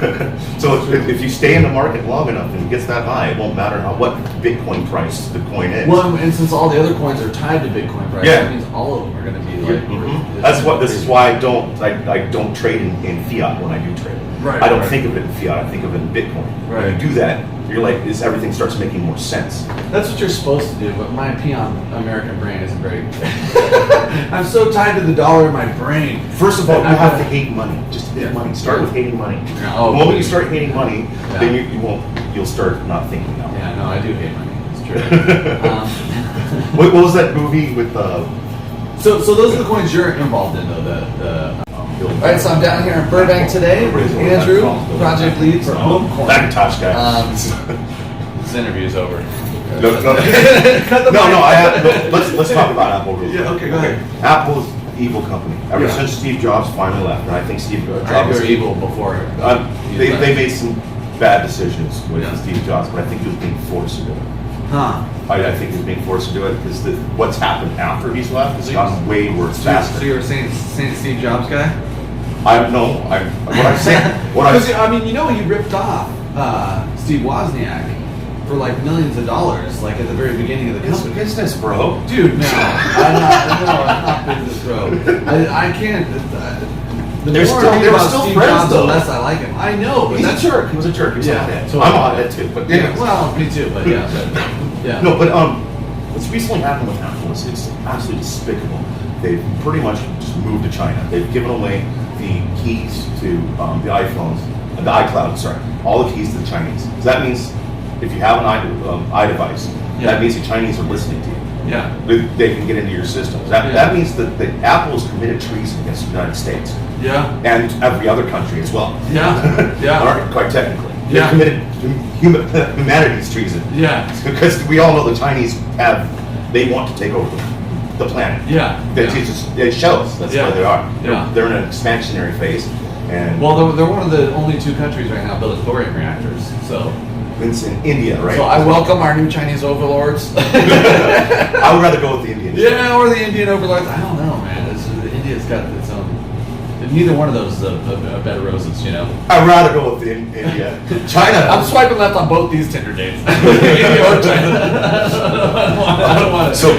So if you stay in the market long enough and it gets that high, it won't matter what Bitcoin price the coin is. Well, and since all the other coins are tied to Bitcoin price, Yeah. that means all of them are going to be like. Mhm. This is why I don't trade in fiat when I do trade. Right, I don't right. think of it in fiat. I think of it in Bitcoin. Right. When you do that, you're like, everything starts making more sense. That's what you're supposed to do, but my peon American brain isn't very. I'm so tied to the dollar in my brain. First of all, you I- have to hate money. Just hate Yeah. money. Start with hating money. Yeah. Oh, the moment you please. start hating money, Yeah. then you'll start not thinking that way. Yeah, no, I do hate money. It's true. What was that movie with So those are the coins you're involved in, though. The All right, so I'm down here in Burbank today with Andrew, project lead for Ohm Coin. Macintosh guy. this interview's over. No, I have. Let's talk about Apple real quick. Yeah, okay, go ahead. Apple's evil company. Ever Yeah. since Steve Jobs finally left, and I think Steve I Jobs were evil before. they made some bad decisions with Yeah. Steve Jobs, but I think he was being forced to do it. Huh. I think he's being forced to do it because what's happened after he's left has gotten way worse So faster. you were saying Steve Jobs guy? What I'm saying. Because I mean, you know, he ripped off Steve Wozniak for like millions of dollars, like at the very beginning of the It's company. business, bro. Dude, no, I'm not business, bro. I can't. The They're more still- I read they were about still Steve friends, Jobs, though. the less I like him. I know, but He's a that's jerk. He was a jerk. He was Yeah, a hothead. totally. I'm a hothead too. But yeah. Well, me too, but yeah, No, but what's recently happened with Apple is it's absolutely despicable. They've pretty much just moved to China. They've given away the keys to the iPhones, the iCloud, sorry, all the keys to the Chinese. So that means if you have an iDevice, Yeah. that means the Chinese are listening to you. Yeah. They can get into your systems. That means that Apple has committed treason against the United States Yeah. and every other country as well. Yeah. Yeah. All right, quite technically. Yeah. They've committed humanity's treason. Yeah. Because we all know the Chinese they want to take over the planet. Yeah. It shows. That's Yeah. where they are. Yeah. They're in an expansionary phase. And Well, they're one of the only two countries right now building thorium reactors. So, it's in India, right? so I welcome our new Chinese overlords. I would rather go with the Indians. Yeah, or the Indian overlords. I don't know, man. India's got its own. Neither one of those is a bed of roses, you know. I'd rather go with the India. China. I'm swiping left on both these Tinder dates. India or China. I don't want it. So,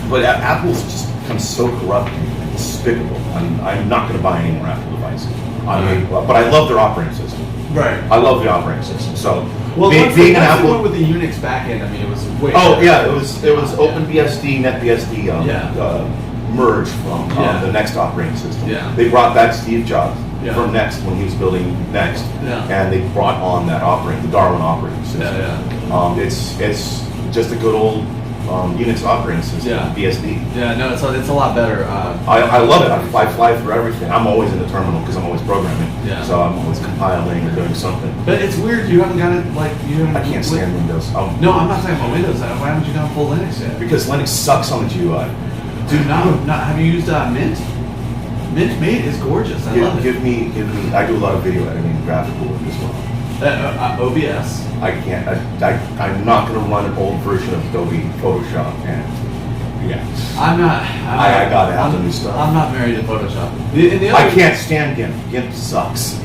but Apple's just become so corrupt and despicable. I'm not going to buy any more Apple devices. But I love their operating system. Right. I love the operating system. So, Well, being once an they Apple. went with the Unix backend, I mean, it was way. Oh better. yeah, it was OpenBSD, NetBSD merge from Yeah. the Next operating system. Yeah. They brought back Steve Jobs Yeah. from Next when he was building Next, Yeah. and they brought on that the Darwin operating system. Yeah, It's just a good old Unix operating system, Yeah. BSD. Yeah, no, it's a lot better. I love it. I fly through everything. I'm always in the terminal because I'm always programming. Yeah. So I'm always compiling or doing something. But it's weird you haven't got it like you haven't. I can't stand Windows. No, I'm not talking about Windows. Why haven't you gone full Linux yet? Because Linux sucks on the GUI. Dude, not. Have you used Mint? Mint Mate is gorgeous. I love it. Give me. I do a lot of video editing, and graphical work as well. OBS. I can't. I'm not going to run an old version of Adobe Photoshop, and yeah, I'm not. I gotta have the new stuff. I'm not married to Photoshop. I can't stand GIMP. GIMP sucks.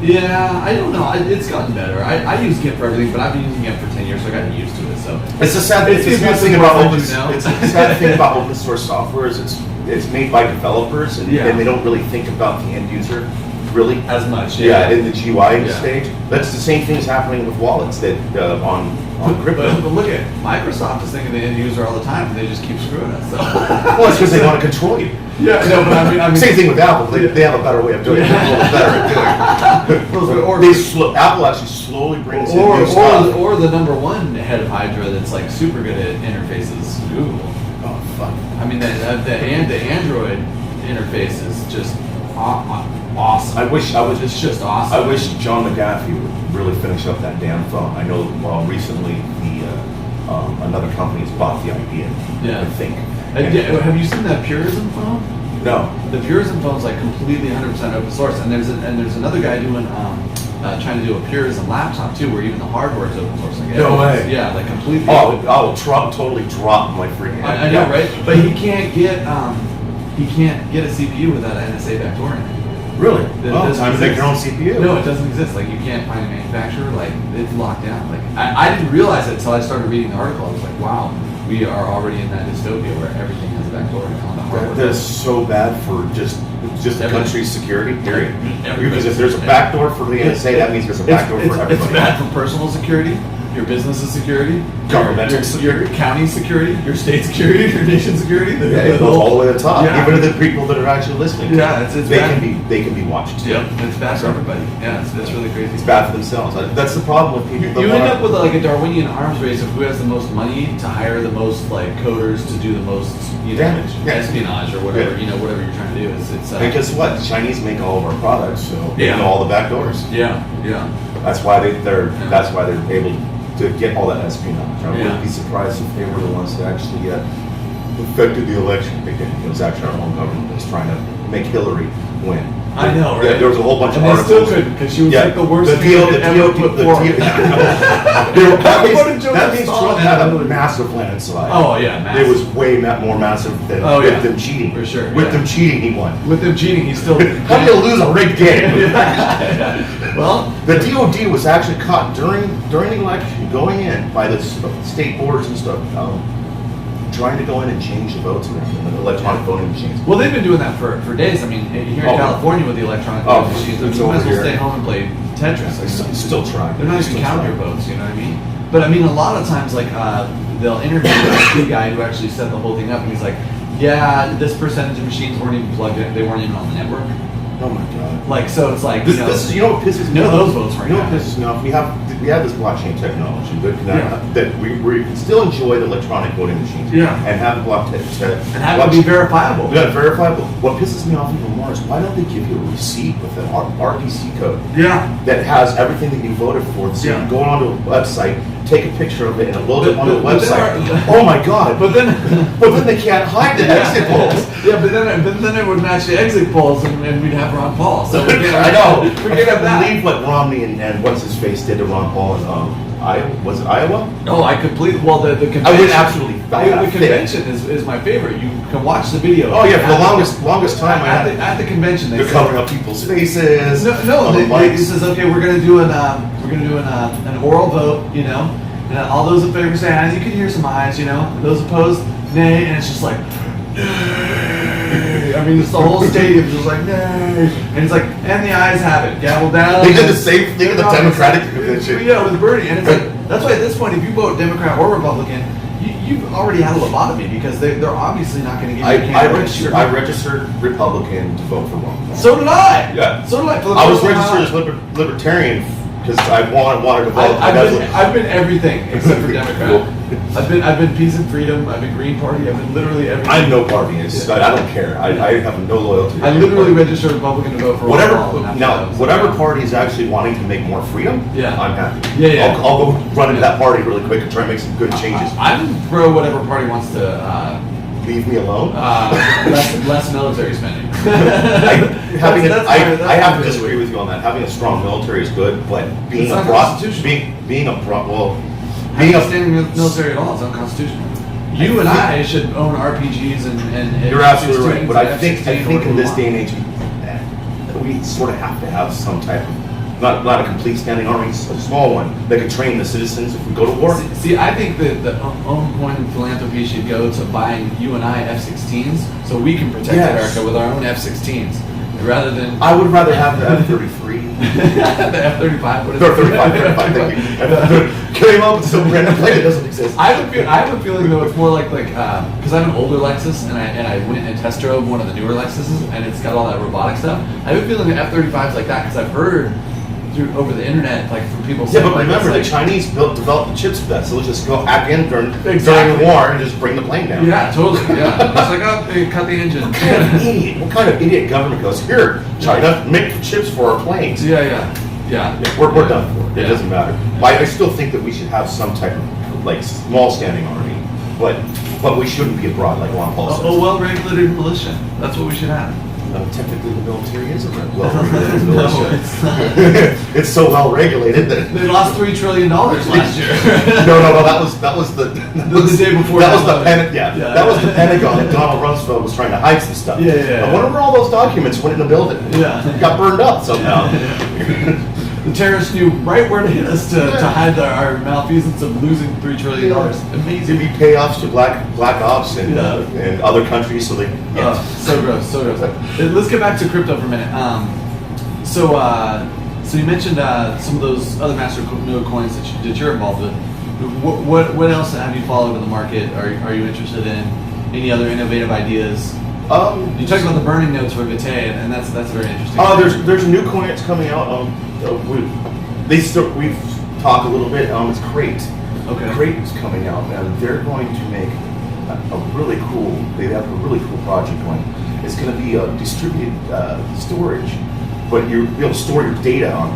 Yeah, I don't know. It's gotten better. I use GIMP for everything, but I've been using GIMP for 10 years, so I got used to it. So It's a sad. It's It's a sad the thing about difference open. you know? It's a sad thing about open source software is it's made by developers, and Yeah. they don't really think about the end user, really. as much. Yeah, in the GUI Yeah. stage. That's the same thing is happening with wallets that on crypto. But look at Microsoft is thinking the end user all the time, and they just keep screwing us. So. Well, it's because they want to control you. Yeah, no, but I mean, Same thing with Apple. They have a better way of doing it. They're a little better at doing Or- it. Apple actually slowly brings in new stuff. or the number one head of Hydra that's like super good at interfaces, Google. Oh, fuck. I mean, the Android interface is just awesome. It's just awesome. I wish John McAfee would really finish up that damn phone. I know recently another company has bought the idea. Yeah. I think. Have you seen that Purism phone? No. The Purism phone's like completely 100% open source, and there's another guy doing trying to do a Purism laptop too, where even the hardware is open source. Like, No way. Yeah, like completely. Oh, I will totally drop my freaking. I know, right? But he can't get a CPU without an NSA backdoor in it. Really? It Oh, doesn't time to make your own exist. CPU. No, it doesn't exist. Like you can't find a manufacturer. Like it's locked down. Like I didn't realize it until I started reading the article. I was like, wow, we are already in that dystopia where everything has a backdoor on the hardware. That is so bad for just the Everything. country's security, period. Everything. Because if there's a backdoor for the NSA, that means there's a backdoor for everybody. It's bad for personal security, your business's security, Governmental your security. county security, your state security, your nation's security. Yeah, it goes all the way to the top. Yeah. Even to the people that are actually listening. to Yeah, it. it's they bad. can be watched too. Yeah, it's bad for everybody. Yeah, it's really crazy. It's bad for themselves. That's the problem with people. You that end wanna- up with like a Darwinian arms race of who has the most money to hire the most like coders to do the most Damage. Yeah. espionage or whatever Yeah. whatever you're trying to do. It's And guess what? The Chinese make all of our products, so Yeah. they know all the back doors. yeah. That's why they're able to get all that espionage. I Yeah. wouldn't be surprised if they were the ones that actually affected the election. It was actually our own government that's trying to make Hillary win. I know, right? Yeah, there was a whole bunch And of they still articles. couldn't, because she was like the worst the thing DO, they the ever DO, put the forward. DO, that means Trump had a massive landslide. Oh, yeah, massive. It was way more massive than Oh, with yeah. them cheating. For sure, With yeah. them cheating, he won. With them cheating, he's still. How do you lose a rigged game? Well, The DOD was actually caught during the election, going in by the state boards and stuff, trying to go in and change the votes around, the electronic voting machines. well, they've been doing that for days. I mean, here in Oh. California with the electronic Oh, voting machines, it's you might as over well here. stay home and play Tetris. Still trying. They're not even counting your votes, you know what I mean? But I mean, a lot of times, like, they'll interview the guy who actually set the whole thing up, and he's like, yeah, this percentage of machines weren't even plugged in, they weren't even on the network. Oh my god. Like, so it's like, This is, you know what pisses me none off? of those votes right You know what now. pisses me off? We have this blockchain technology Yeah. that we can still enjoy the electronic voting machines. Yeah. And have the blockchain. And have it be verifiable. Yeah, verifiable. What pisses me off even more is why don't they give you a receipt with an RPC code Yeah. that has everything that you voted for? So you Yeah. can go onto a website, take a picture of it, and upload it But- onto the but website. then Oh my god! But then, But then they can't hide the exit polls. yeah, but then it would match the exit polls, and we'd have Ron Paul. So we can't, I know. Forget I about believe what Romney and what's his face did to Ron Paul in Iowa. Was it Iowa? No, I completely. Well, the convention. I went absolutely. The convention is my favorite. You can watch the video. Oh yeah, for the longest time I had. at the convention. They're covering up people's faces. No. on the He mics. says, okay, we're gonna do an oral vote, you know, and all those in favor say aye. You can hear some ayes, you know. And those opposed, nay, and it's just like. I mean, it's the whole stadium just like, nay. And it's like, and the ayes have it. Gavel down. They did the same thing at the No, Democratic convention. Yeah, with Bernie. And it's like, that's why at this point, if you vote Democrat or Republican, you've already had a lobotomy because they're obviously not going to give you a candidate. I registered Republican to vote for Ron Paul. So did I. Yeah. So did I. For the I was first time registered in my as libertarian because I wanted to vote. I've been everything except for Democrat. I've been peace and freedom. I've been Green Party. I've been literally everything. I'm no partyist. Yeah. I don't care. I have no loyalty. to I any literally party. registered Republican to vote for Whatever. Ron Paul, and after Now, that was- whatever party is actually wanting to make more freedom, Yeah. I'm happy. Yeah. I'll go run into Yeah. that party really quick and try and make some good changes. I'm pro whatever party wants to Leave me alone. less military spending. I have to disagree with you on that. Having a strong military is good, but being It's a unconstitutional. being a Being standing military at all is unconstitutional. You and I should own RPGs and you're absolutely right. But I F-16 think in this or day and age, we sort of have to have some type of not a complete standing army, a small one that can train the citizens if we go to war. See, I think that the Ohm Coin Philanthropy should go to buying you and I F-16s so we can protect Yes. America with our own F-16s rather than I would rather have the F-33. the F-35. What is Or it? 35, thank you. Came up with some random plane that doesn't exist. I have a feeling though it's more like because I have an older Lexus and I went and test drove one of the newer Lexuses and it's got all that robotic stuff. I have a feeling the F-35 is like that because I've heard over the internet like from people. Yeah, saying, but like, remember, the it's Chinese developed the chips for that, so let's just go hack in during Exactly. the war and just bring the plane down. yeah, totally. Yeah, it's like oh, they cut the engine. What kind of idiot? What kind of idiot government goes here, China, make the chips for our planes? Yeah. We're done for it. It Yeah. doesn't matter. I still think that we should have some type of like small standing army, but we shouldn't be abroad like Ron Paul says. A well-regulated militia. That's what we should have. Technically, the military is a well-regulated No, militia. it's not. It's so well regulated that They lost $3 trillion last year. no, that was the day before That was the 9/11. Pentagon. That was the Pentagon. That Donald Rumsfeld was trying to hide some stuff. Yeah. I wonder where all those documents went in the building. Yeah. Got burned up somehow. The terrorists knew right where to hit us to hide our malfeasance of losing $3 trillion. It'd Amazing. be payoffs to black ops and other countries, so they. Yeah. So gross. Let's get back to crypto for a minute. So you mentioned some of those other masternode coins that you're involved with. What else have you followed in the market? Are you interested in any other innovative ideas? You talked about the burning nodes for Vitae, and that's very interesting. There's a new coin that's coming out. We've talked a little bit. It's Crate. Okay. Crate is coming out, and they're going to make a really cool. They have a really cool project going. It's going to be a distributed storage but you'll be able to store your data on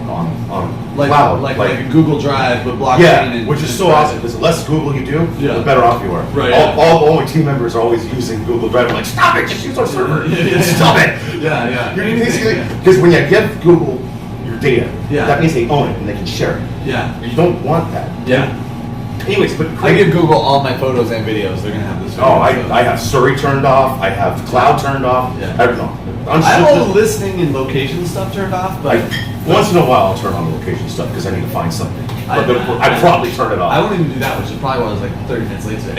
cloud, like a Google Drive, but blockchain. yeah, and, which is and so awesome because the less Google you do, Yeah. the better off you are. Right, All my team members are always using Google Drive. I'm like, stop it, just use our server. Stop it. Yeah. You're basically because when you give Google your data, Yeah. that means they own it and they can share it. Yeah. You don't want that. Yeah. Anyways, but I give Google all my photos and videos. They're gonna have this. oh, I have Surrey turned off. I have cloud turned off. Yeah. I'm I have all the listening and location stuff turned off, but once in a while I'll turn on the location stuff because I need to find something. I- But I probably turn it off. I won't even do that, which is probably why I was like 30 minutes late today.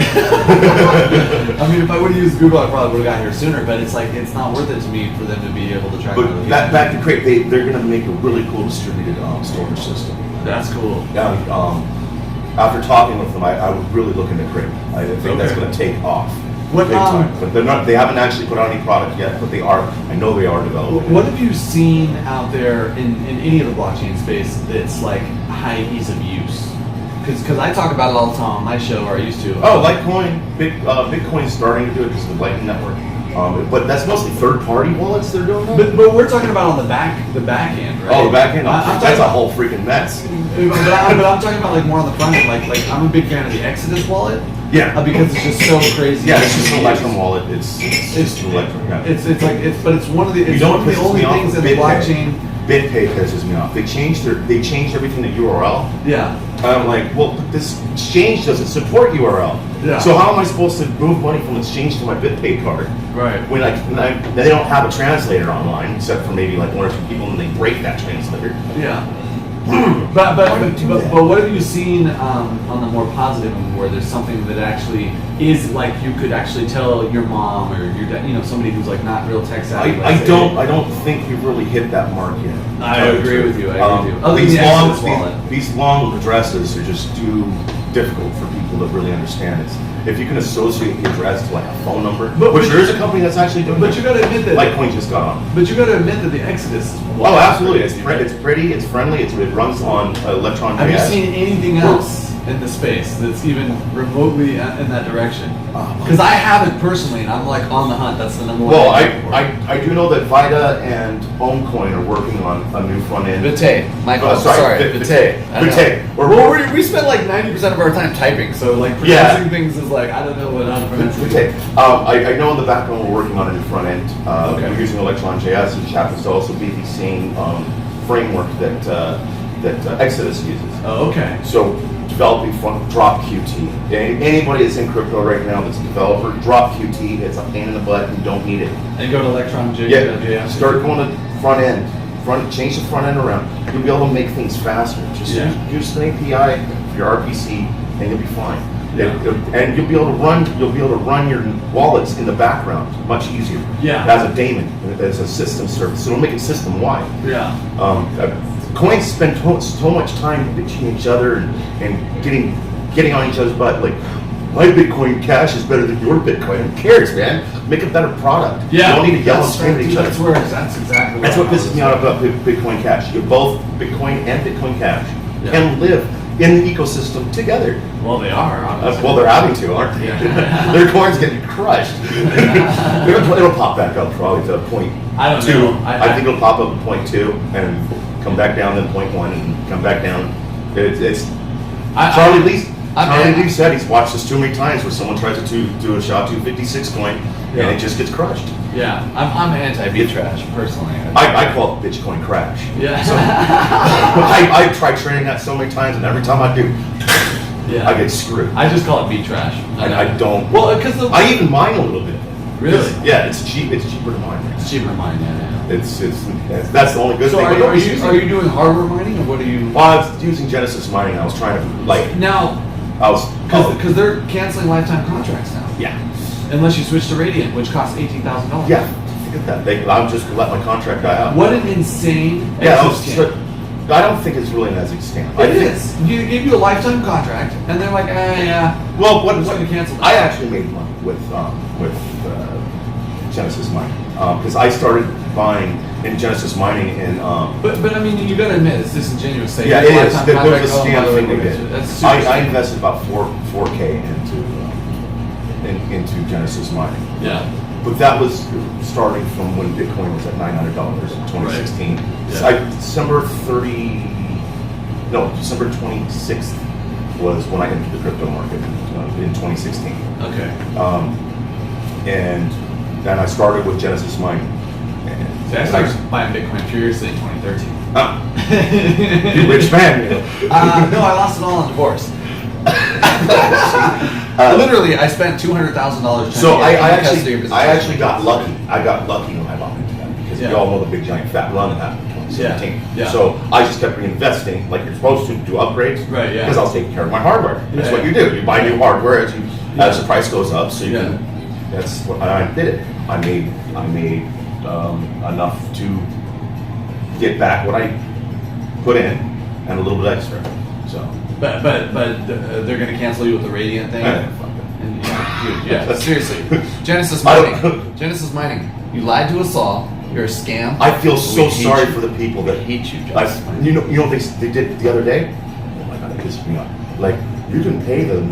I mean, if I would have used Google, I probably would have got here sooner. But it's like it's not worth it to me for them to be able to track. my But location. back to Crate, they're going to make a really cool distributed storage system. That's cool. Yeah, after talking with them, I would really look into Crate. I think that's Okay. going to take off. What, big time. But they're not. They haven't actually put out any product yet, but they are. I know they are developing. What have you seen out there in any of the blockchain space that's like high ease of use? Because I talk about it all the time on my show, or I used to. Oh, Litecoin, Bitcoin's starting to do it because of the Lightning Network. But that's mostly third-party wallets they're doing that. But we're talking about on the back end, right? Oh, the back end. I'm That's talking a whole freaking mess. but I'm talking about like more on the front end. Like I'm a big fan of the Exodus wallet. Yeah. Because it's just so crazy. Yeah, it's just an Electrum wallet. It's just an Electrum. Yeah. But it's one of the only things in the blockchain. BitPay pisses me off. They changed everything to URL. Yeah. I'm like, well, this exchange doesn't support URL. Yeah. So how am I supposed to move money from exchange to my BitPay card? Right. When they don't have a translator online, except for maybe like one or two people, and they break that translator. Yeah. But what have you seen on the more positive end where there's something that actually is like you could actually tell your mom or your dad, somebody who's like not real tech savvy. I don't think we've really hit that mark yet. I agree with you. I agree with you. Other than These the long Exodus wallet. these long addresses are just too difficult for people to really understand. If you can associate the address to like a phone number, which there is a company that's actually doing. But you got to admit that. Litecoin just got on. But you got to admit that the Exodus. Oh, absolutely! It's pretty, it's friendly, it runs on Electron. Have you seen anything else in the space that's even remotely in that direction? Because I haven't personally, and I'm like on the hunt. That's the number one. Well, thing for. I do know that Vida and Ohm Coin are working on a new front end. Vite. Michael, Vite. Vite. Well, we spend like 90% of our time typing, so like pronouncing things is like, I don't know how to pronounce it. Vite. I know in the background we're working on a new front end. Okay. We're using Electron.js, which happens to also be the same framework that Exodus uses. Oh, okay. So developing front drop QT. Anybody that's in crypto right now that's a developer, drop QT. It's a pain in the butt. You don't need it. And go to Electron.js. Yeah, start going to front end. Change the front end around. You'll be able to make things faster. Just use an API for your RPC, and you'll be fine. Yeah. And you'll be able to run your wallets in the background much easier. Yeah. As a daemon, as a system service. So it'll make it system wide. Yeah. Coins spend so much time bitching each other and getting on each other's butt. Like, my Bitcoin Cash is better than your Bitcoin. Who cares, man? Make a better product. Yeah. You don't need to yell and scream at each other. That's exactly. That's what pisses me out about Bitcoin Cash. Both Bitcoin and Bitcoin Cash can live in the ecosystem together. Well, they are. Honestly. Well, they're having to, aren't they? Yeah. Their coin's getting crushed. It'll pop back up probably to point I don't 2. know. I think it'll pop up at point 2 and come back down then point 1 and come back down. Charlie Lee said he's watched this too many times where someone tries to do a SHA-256 coin and it just gets crushed. Yeah, I'm anti-B-Trash personally. I call it Bitcoin crash. Yeah. So, I tried trading that so many times, and every time I do, I get screwed. I just call it B-Trash. I don't. Well, because I even mine a little bit. Really? Yeah, it's cheap. It's cheaper to mine. It's cheaper to mine. Yeah. That's the only good So thing. are you doing hardware mining or what are you? Well, I was using Genesis mining. I was trying to now. Because they're canceling lifetime contracts now. Yeah. Unless you switch to Radiant, which costs $18,000. Yeah. Look at that. I'm just gonna let my contract die out. What an insane. Yeah. I don't think it's really an Exit scam. It is. You give you a lifetime contract, and they're like, yeah. Well, what going to cancel? I actually made money with Genesis mining because I started buying in Genesis mining in. But I mean, you got to admit it's disingenuous. Say Yeah, it is. lifetime There was contract, a scam by the thing way, they did. that's super I invested about 4K into into Genesis mining. Yeah. But that was starting from when Bitcoin was at $900 in 2016. Right. So December 26th was when I entered the crypto market in 2016. Okay. And then I started with Genesis mining. See, I started buying Bitcoin furiously in 2013. You rich man. No, I lost it all on divorce. Literally, I spent $200,000. So I actually got lucky. I got lucky when I bought into that because we all know the big giant fat run that happened in 2017. Yeah. So I just kept reinvesting like you're supposed to do upgrades. Right. Yeah. Because I was taking care of my hardware. That's what you do. You buy new hardware as the price goes up. So you can. That's what I did. It. I made enough to get back what I put in and a little bit extra. So. But they're gonna cancel you with the Radiant thing. Fuck it. And, dude, seriously. Genesis mining. You lied to us all. You're a scam. I feel so sorry for the people that hate you. You know they did the other day. Oh my god, it pissed me off. Like you can pay the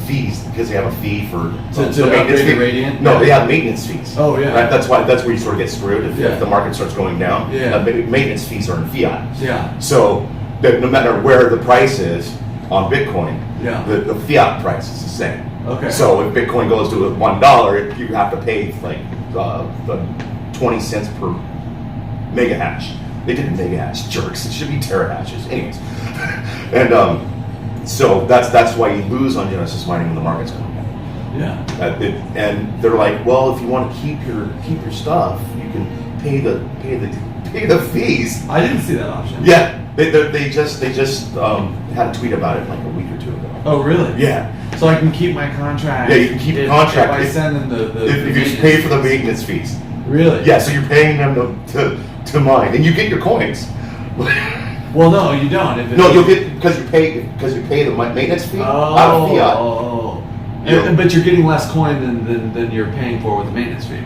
fees because they have a fee for to upgrade the Radiant. No, they have maintenance fees. Oh yeah. Right? That's where you sort of get screwed if the market starts going down. Yeah. Maintenance fees are in fiat. Yeah. So that no matter where the price is on Bitcoin, the fiat price is the same. Okay. So if Bitcoin goes to $1, you have to pay like 20 cents per mega hash. They did mega hash, jerks. It should be terahashes. Anyways, and so that's why you lose on Genesis mining when the market's going down. Yeah. And they're like, well, if you want to keep your stuff, you can pay the fees. I didn't see that option. Yeah. They just had a tweet about it like a week or two ago. Oh really? Yeah. So I can keep my contract. Yeah, you can keep your contract. If I send them if you just pay for the maintenance fees. Really? Yeah. So you're paying them to mine, and you get your coins. Well, no, you don't. You'll get because you pay the maintenance fee out of fiat. But you're getting less coin than you're paying for with the maintenance fee.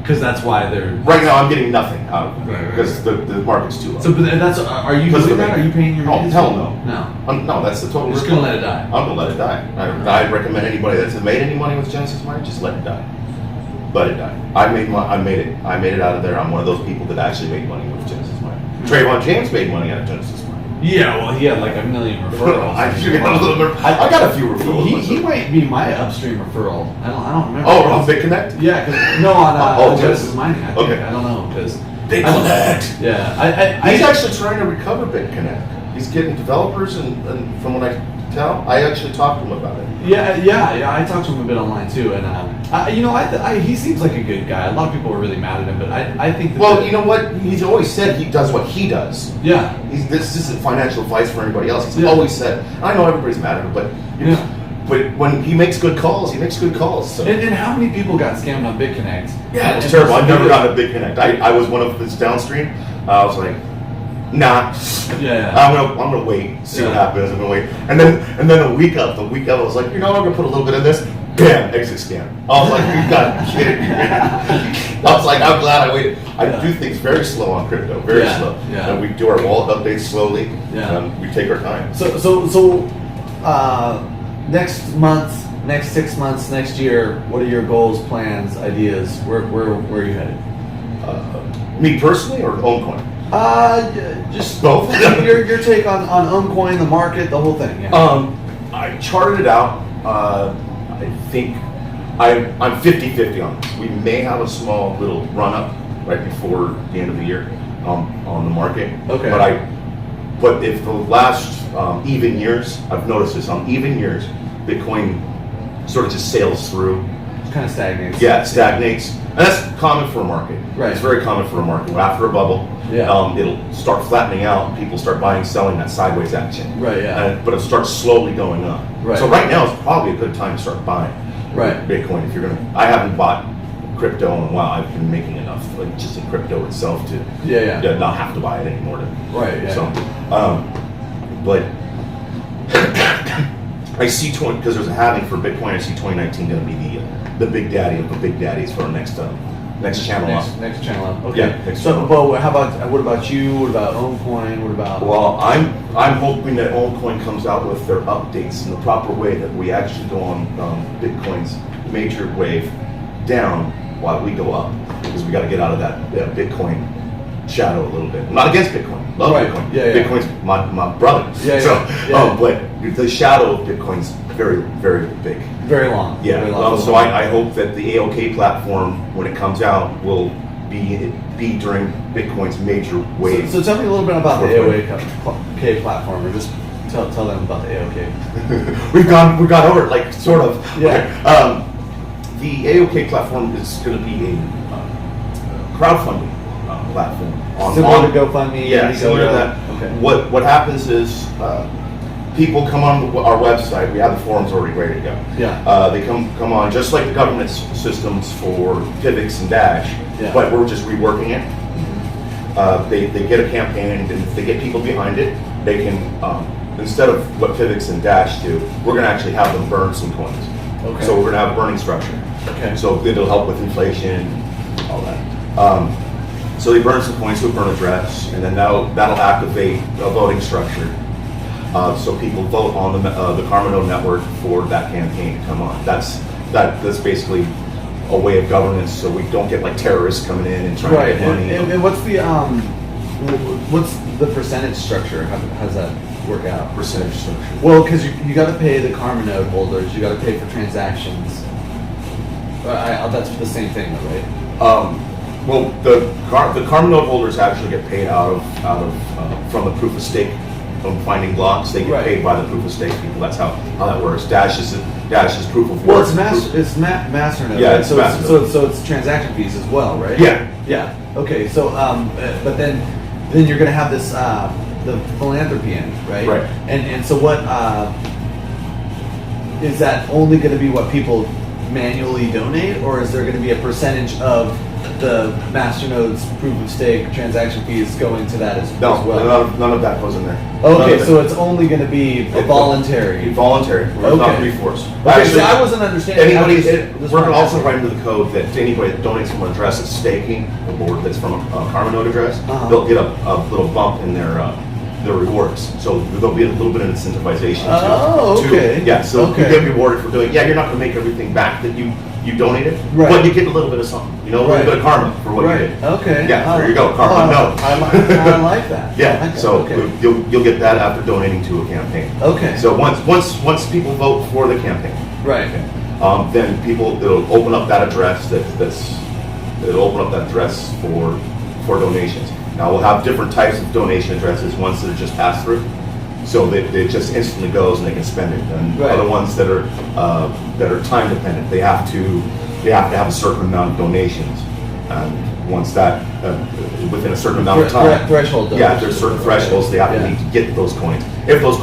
Because that's why they're... Right now I'm getting nothing out of it right. because the market's too low. So but that's... Are you doing that? Are you paying your maintenance hell fee? no. No, that's the total... You're just going to let it die. I'm going to let it die. I recommend anybody that's made any money with Genesis mining, just let it die. Let it die. I made it out of there. I'm one of those people that actually made money with Genesis mining. Trayvon James made money out of Genesis mining. Yeah, well, he had like 1 million referrals. I got a few referrals. He might be my upstream referral. I don't remember. Oh, on BitConnect? Yeah, on Genesis mining. I don't know because BitConnect. Yeah, he's actually trying to recover BitConnect. He's getting developers, and from what I tell, I actually talked to him about it. Yeah. I talked to him a bit online too, and he seems like a good guy. A lot of people were really mad at him, but I think. Well, you know what? He's always said he does what he does. Yeah. This isn't financial advice for anybody else. He's always said. I know everybody's mad at him, but but when he makes good calls, he makes good calls. So. And how many people got scammed on BitConnect? Yeah, it's terrible. I've never gotten a BitConnect. I was one of his downstream. I was like. Nah. Yeah. I'm gonna wait. See what happens. I'm gonna wait. And then a week up, I was like, I'm gonna put a little bit of this. Bam, exit scam. I was like, you gotta be kidding me, man. I was like, I'm glad I waited. I do things very slow on crypto, very slow. Yeah. And we do our wallet updates slowly. Yeah. We take our time. So next month, next 6 months, next year, what are your goals, plans, ideas? Where are you headed? Me personally, or Ohm Coin? Just both. your take on Ohm Coin, the market, the whole thing. Yeah. I charted it out. I think I'm 50-50 on this. We may have a small little run up right before the end of the year on the market. Okay. But if the last even years, I've noticed this on even years, Bitcoin sort of just sails through. Kind of stagnates. Yeah, it stagnates. And that's common for a market. Right. It's very common for a market. After a bubble, it'll start flattening out. People start buying, selling, that sideways action. Right, yeah. But it starts slowly going up. Right. So right now is probably a good time to start buying Bitcoin. If you're gonna, I haven't bought crypto in a while. I've been making enough, like just in crypto itself, to not have to buy it anymore. So, but I see because there's a halving for Bitcoin. I see 2019 going to be the big daddy of the big daddies for our next next channel up. Next channel up. Okay. Yeah, next So, channel. but what about you? What about Ohm Coin? What about? Well, I'm hoping that Ohm Coin comes out with their updates in the proper way, that we actually go on Bitcoin's major wave down while we go up, because we got to get out of that Bitcoin shadow a little bit. I'm not against Bitcoin. Love Right. Bitcoin. Yeah, yeah. Bitcoin's my brother. Yeah, so, yeah, yeah. But the shadow of Bitcoin's very, very big. Very long. Yeah. Very long. Well, so I hope that the AOK platform, when it comes out, will be during Bitcoin's major wave. So tell me a little bit about the AOK platform, or just tell them about the AOK. we've gone over it, like, sort of. Yeah. Okay. The AOK platform is going to be a crowdfunding platform. Similar to GoFundMe. Yeah, similar to that. Okay. What happens is people come on our website. We have the forums already ready to go. Yeah. They come on just like the government systems for PIVX and Dash, Yeah. but we're just reworking it. They get a campaign, and if they get people behind it, they can, instead of what PIVX and Dash do, we're going to actually have them burn some coins. Okay. So we're going to have a burning structure. Okay. So it'll help with inflation, all that. So they burn some coins to a burn address, and then that'll activate a voting structure. So people vote on the Karma network for that campaign to come on. That's basically a way of governance, so we don't get like terrorists coming in and trying Right. to get money. And what's the percentage structure? How does that work out? Percentage structure. Well, because you got to pay the Karma node holders, you got to pay for transactions. That's the same thing, though, right? Well, the Karma node holders actually get paid out of from the proof of stake finding blocks. They get Right. paid by the proof of stake people. That's how that works. Dash is proof of Well, work. it's master node. Yeah, right? it's so master so it's transaction fees as well, right? Yeah. Yeah. Okay. So but then you're gonna have this the philanthropy end, right? Right. And so what is that only going to be what people manually donate, or is there going to be a percentage of the masternode's proof of stake transaction fees going to that as No, well? none of that goes in there. Okay, so it's only going to be voluntary. Voluntary. We're not Okay. reforced. Okay, see, I wasn't understanding. We're going to also write into the code that anybody that donates from an address that's staking, a board that's from a Karma node address, Uh-huh. they'll get a little bump in their rewards. So there'll be a little bit of incentivization. Oh, okay. Yeah, so Okay. you get rewarded for doing. Yeah, you're not going to make everything back that you donated, Right. but you get a little bit of something. You know, a little Right. bit of karma for what you Right. did. Okay. Yeah, there you go. Karma node. I like that. I Yeah, like that. so okay. you'll get that after donating to a campaign. Okay. So once people vote for the campaign, Right. then it'll open up that address it'll open up that address for donations. Now we'll have different types of donation addresses. Ones that are just pass through, so it just instantly goes and they can spend it. And Right. other ones that are time dependent, they have to have a certain amount of donations. And once that within a certain amount of time, Threshold. yeah, there's certain thresholds they have Yeah. to meet to get those coins. If those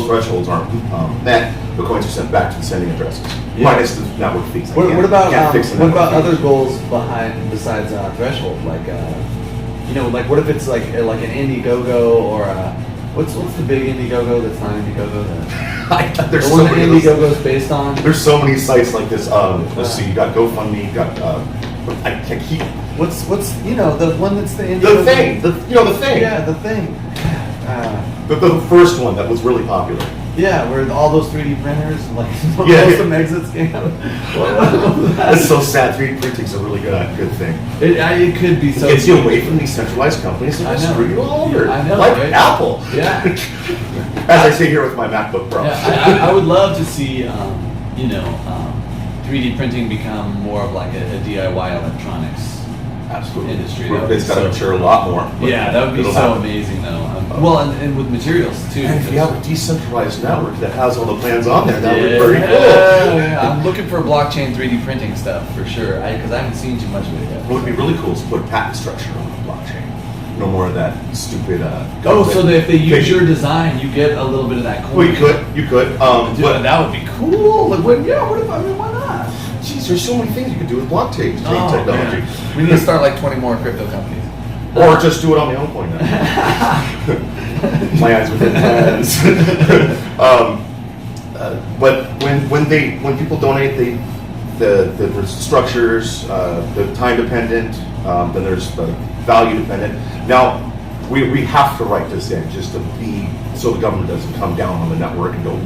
thresholds aren't met, the coins are sent back to the sending addresses, Yeah. minus the network fees. I What can't about fix the what network about fees. other goals besides threshold? Like like what if it's like an Indiegogo or what's the big Indiegogo that's not Indiegogo? There's The so one that many of those- Indiegogo's based on. There's so many sites like this. Let's see, you got GoFundMe, you got I keep What's the one that's the Indiegogo? the thing. The thing. Yeah, the thing. The first one that was really popular. Yeah, where all those 3D printers, like Yeah, most yeah. of exits came out. That's so sad. 3D printing's a really good thing. It could be so. It gets you away from these centralized companies that I just know. screw you all over. I know, like right? Apple. Yeah. As I sit here with my MacBook Pro. Yeah, I would love to see, 3D printing become more of like a DIY electronics Absolutely. industry. It's got to mature a lot more. but Yeah, that would be it'll so happen. amazing, though. Well, and with materials too. And if you have a decentralized network that has all the plans on there, that would be yeah, pretty cool. yeah, I'm looking for blockchain 3D printing stuff for sure. Because I haven't seen too much of it yet. What would be really cool is to put a patent structure on the blockchain. No more of that stupid. Oh, so that if they use fake- your design, you get a little bit of that coin. Well, you could. Dude, But that would be cool. Like, what if why not? geez, there's so many things you could do with blockchain technology. man. We need to start like 20 more crypto companies. Or just do it on the Ohm Coin network. My eyes within plans. But when people donate, the structures, the time dependent, then there's the value dependent. Now, we have to write this in just to be, so the government doesn't come down on the network and go,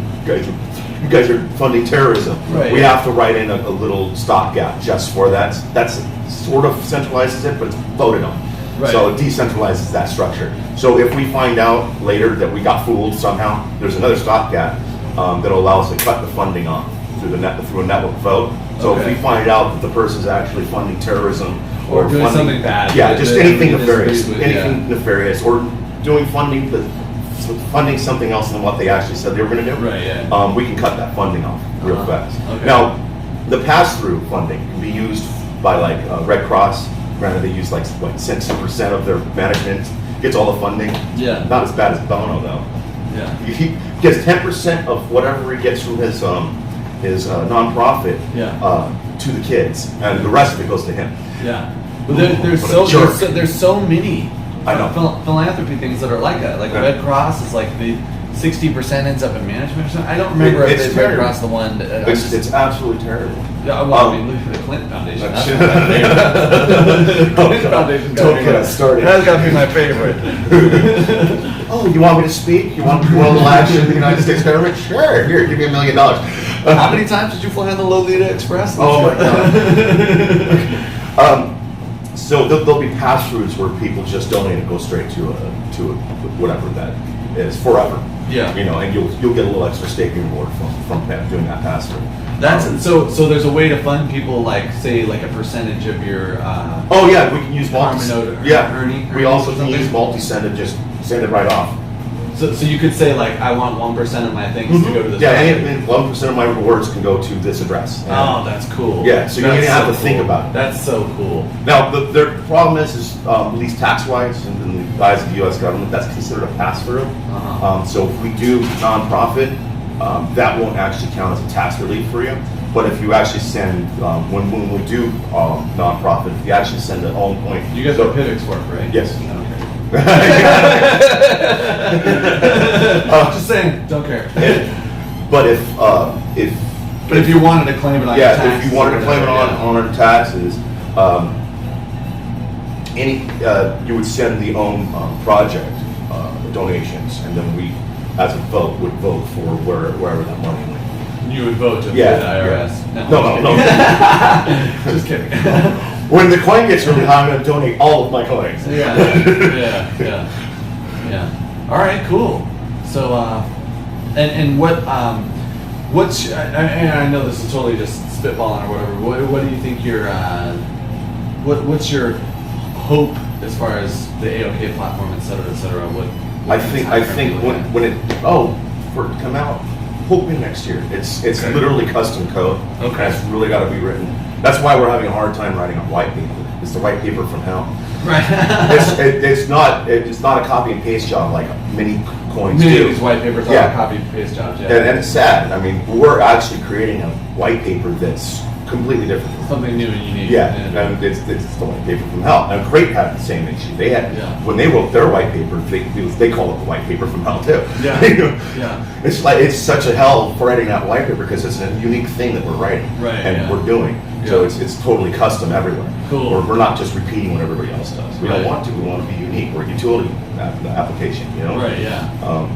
you guys are funding terrorism. Right, we yeah. have to write in a little stopgap just for that. That's sort of centralizes it, but it's voted on. Right. So it decentralizes that structure. So if we find out later that we got fooled somehow, there's another stopgap that'll allow us to cut the funding off through a network vote. So if we find out that the person's actually funding terrorism Or doing something bad. yeah, just anything nefarious, with, anything nefarious, or doing funding something else than what they actually said they were going to do. Right, yeah. We can cut that funding off real fast. Okay. Now, the pass-through funding can be used by like Red Cross. Granted, they use like what 60% of their management gets all the funding. Yeah. Not as bad as Bono though. Yeah. He gets 10% of whatever he gets from his nonprofit to the kids, and the rest of it goes to him. Yeah. But there's What a jerk. so many I know. philanthropy things that are like that. Like Yeah. Red Cross is like the 60% ends up in management or something. I don't remember if It's it's Red terrible. Cross the one that It's absolutely terrible. yeah, well, I mean, look at the Clinton Foundation. That's Shit. my favorite. Clinton Foundation's Don't gotta get be us started. That's got to be my favorite. Oh, you want me to speak? You want to roll action in the United States government? Sure. Here, give me $1 million. How many times did you fly on the Lolita Express? Oh my God. So there'll be pass-throughs where people just donate and go straight to whatever that is forever. Yeah. You know, and you'll get a little extra staking reward from doing that pass-through. That's so there's a way to fund people, like say like a percentage of your Oh yeah, we can use multi. Carmen Yeah, Ernie we also can something? use multi-send and just send it right off. so you could say like I want 1% of my things to go to this Yeah, project. and 1% of my rewards can go to this address. Oh, that's cool. Yeah, so you don't That's even have to so think cool. about it. That's so cool. Now, the problem is at least tax-wise, and in the eyes of the U.S. government, that's considered a pass-through. Uh-huh. So if we do nonprofit, that won't actually count as a tax relief for you. But if you actually send, when we do nonprofit, if you actually send an Ohm Coin. You guys are Pivx work, right? Yes. Just saying, don't care. But But if you wanted to claim it on your yeah, taxes, if you wanted to claim it on yeah. our taxes, you would send the Ohm project donations, and then we, as a vote, would vote for wherever that money went. You would vote to Yeah, the IRS. yeah. No. Just kidding. When the coin gets really high, I'm going to donate all of my coins. Yeah. All right, cool. So, and what's I know this is totally just spitballing or whatever. What do you think your what's your hope as far as the AOK platform, et cetera, et cetera? What I think when it for it to come out, hoping next year. It's Okay. literally custom code. Okay. It's really got to be written. That's why we're having a hard time writing a white paper. It's the white paper from hell. right. It's not a copy and paste job like many coins Many do. of these white papers Yeah. are copy and paste jobs. Yeah. And it's sad. I mean, we're actually creating a white paper that's completely different. Something new and unique. Yeah, and it's the white paper from hell. And Crate had the same issue. They had Yeah. when they wrote their white paper, they call it the white paper from hell too. Yeah. You know? Yeah. It's like it's such a hell for writing that white paper because it's a unique thing that we're writing Right, and yeah. we're doing. So Yeah. it's totally custom everywhere. Cool. We're not just repeating what everybody else does. We Right. don't want to. We want to be unique. We're a utility application. You know. Right. Yeah.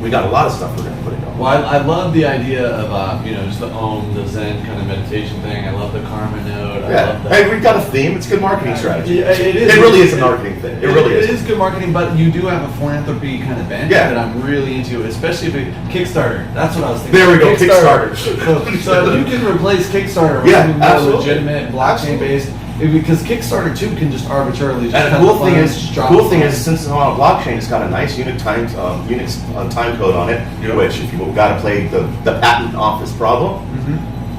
We got a lot of stuff we're going to put in. Well, I love the idea of just the Ohm, the Zen kind of meditation thing. I love the Karma node. I Yeah. love the, Hey, we've got a theme. It's a good marketing strategy. Yeah, it is. It really is a marketing thing. It really It is. is good marketing, but you do have a philanthropy kind of bent Yeah. that I'm really into, especially if it Kickstarter. That's what I was thinking. There we go, Kickstarter. So you can replace Kickstarter with Yeah, something more absolutely. legitimate, blockchain based. Because Kickstarter too can just arbitrarily just And cut the cool the thing funds, is, just drop the funds. since it's on a blockchain, it's got a nice Unix time code on it. Yep. Which, if you've got to play the patent office problem,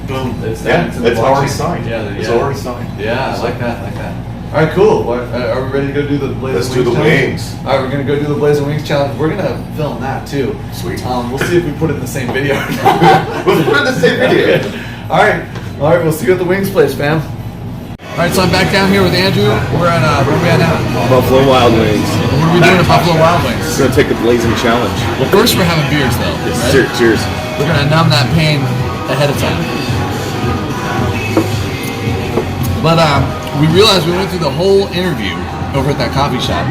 Boom. It's yeah, in the it's already blockchain. signed. Yeah, It's yeah. already signed. Yeah, I like that. All right, cool. What, are we ready to go do the Blaze Let's and do Wings the challenge? wings. All right, we're gonna go do the Blaze and Wings challenge. We're gonna film that too. Sweet. We'll see if we put it in the same video. or not. We'll put it in the same video. All right. We'll see you at the Wings place, fam. All right, so I'm back down here with Andrew. We're at where are we at now? Buffalo Wild Wings. What are we doing at Buffalo Wild Wings? We're gonna take the blazing challenge. Well, first we're having beers though. Right? Cheers. We're gonna numb that pain ahead of time. But we realized we went through the whole interview over at that coffee shop,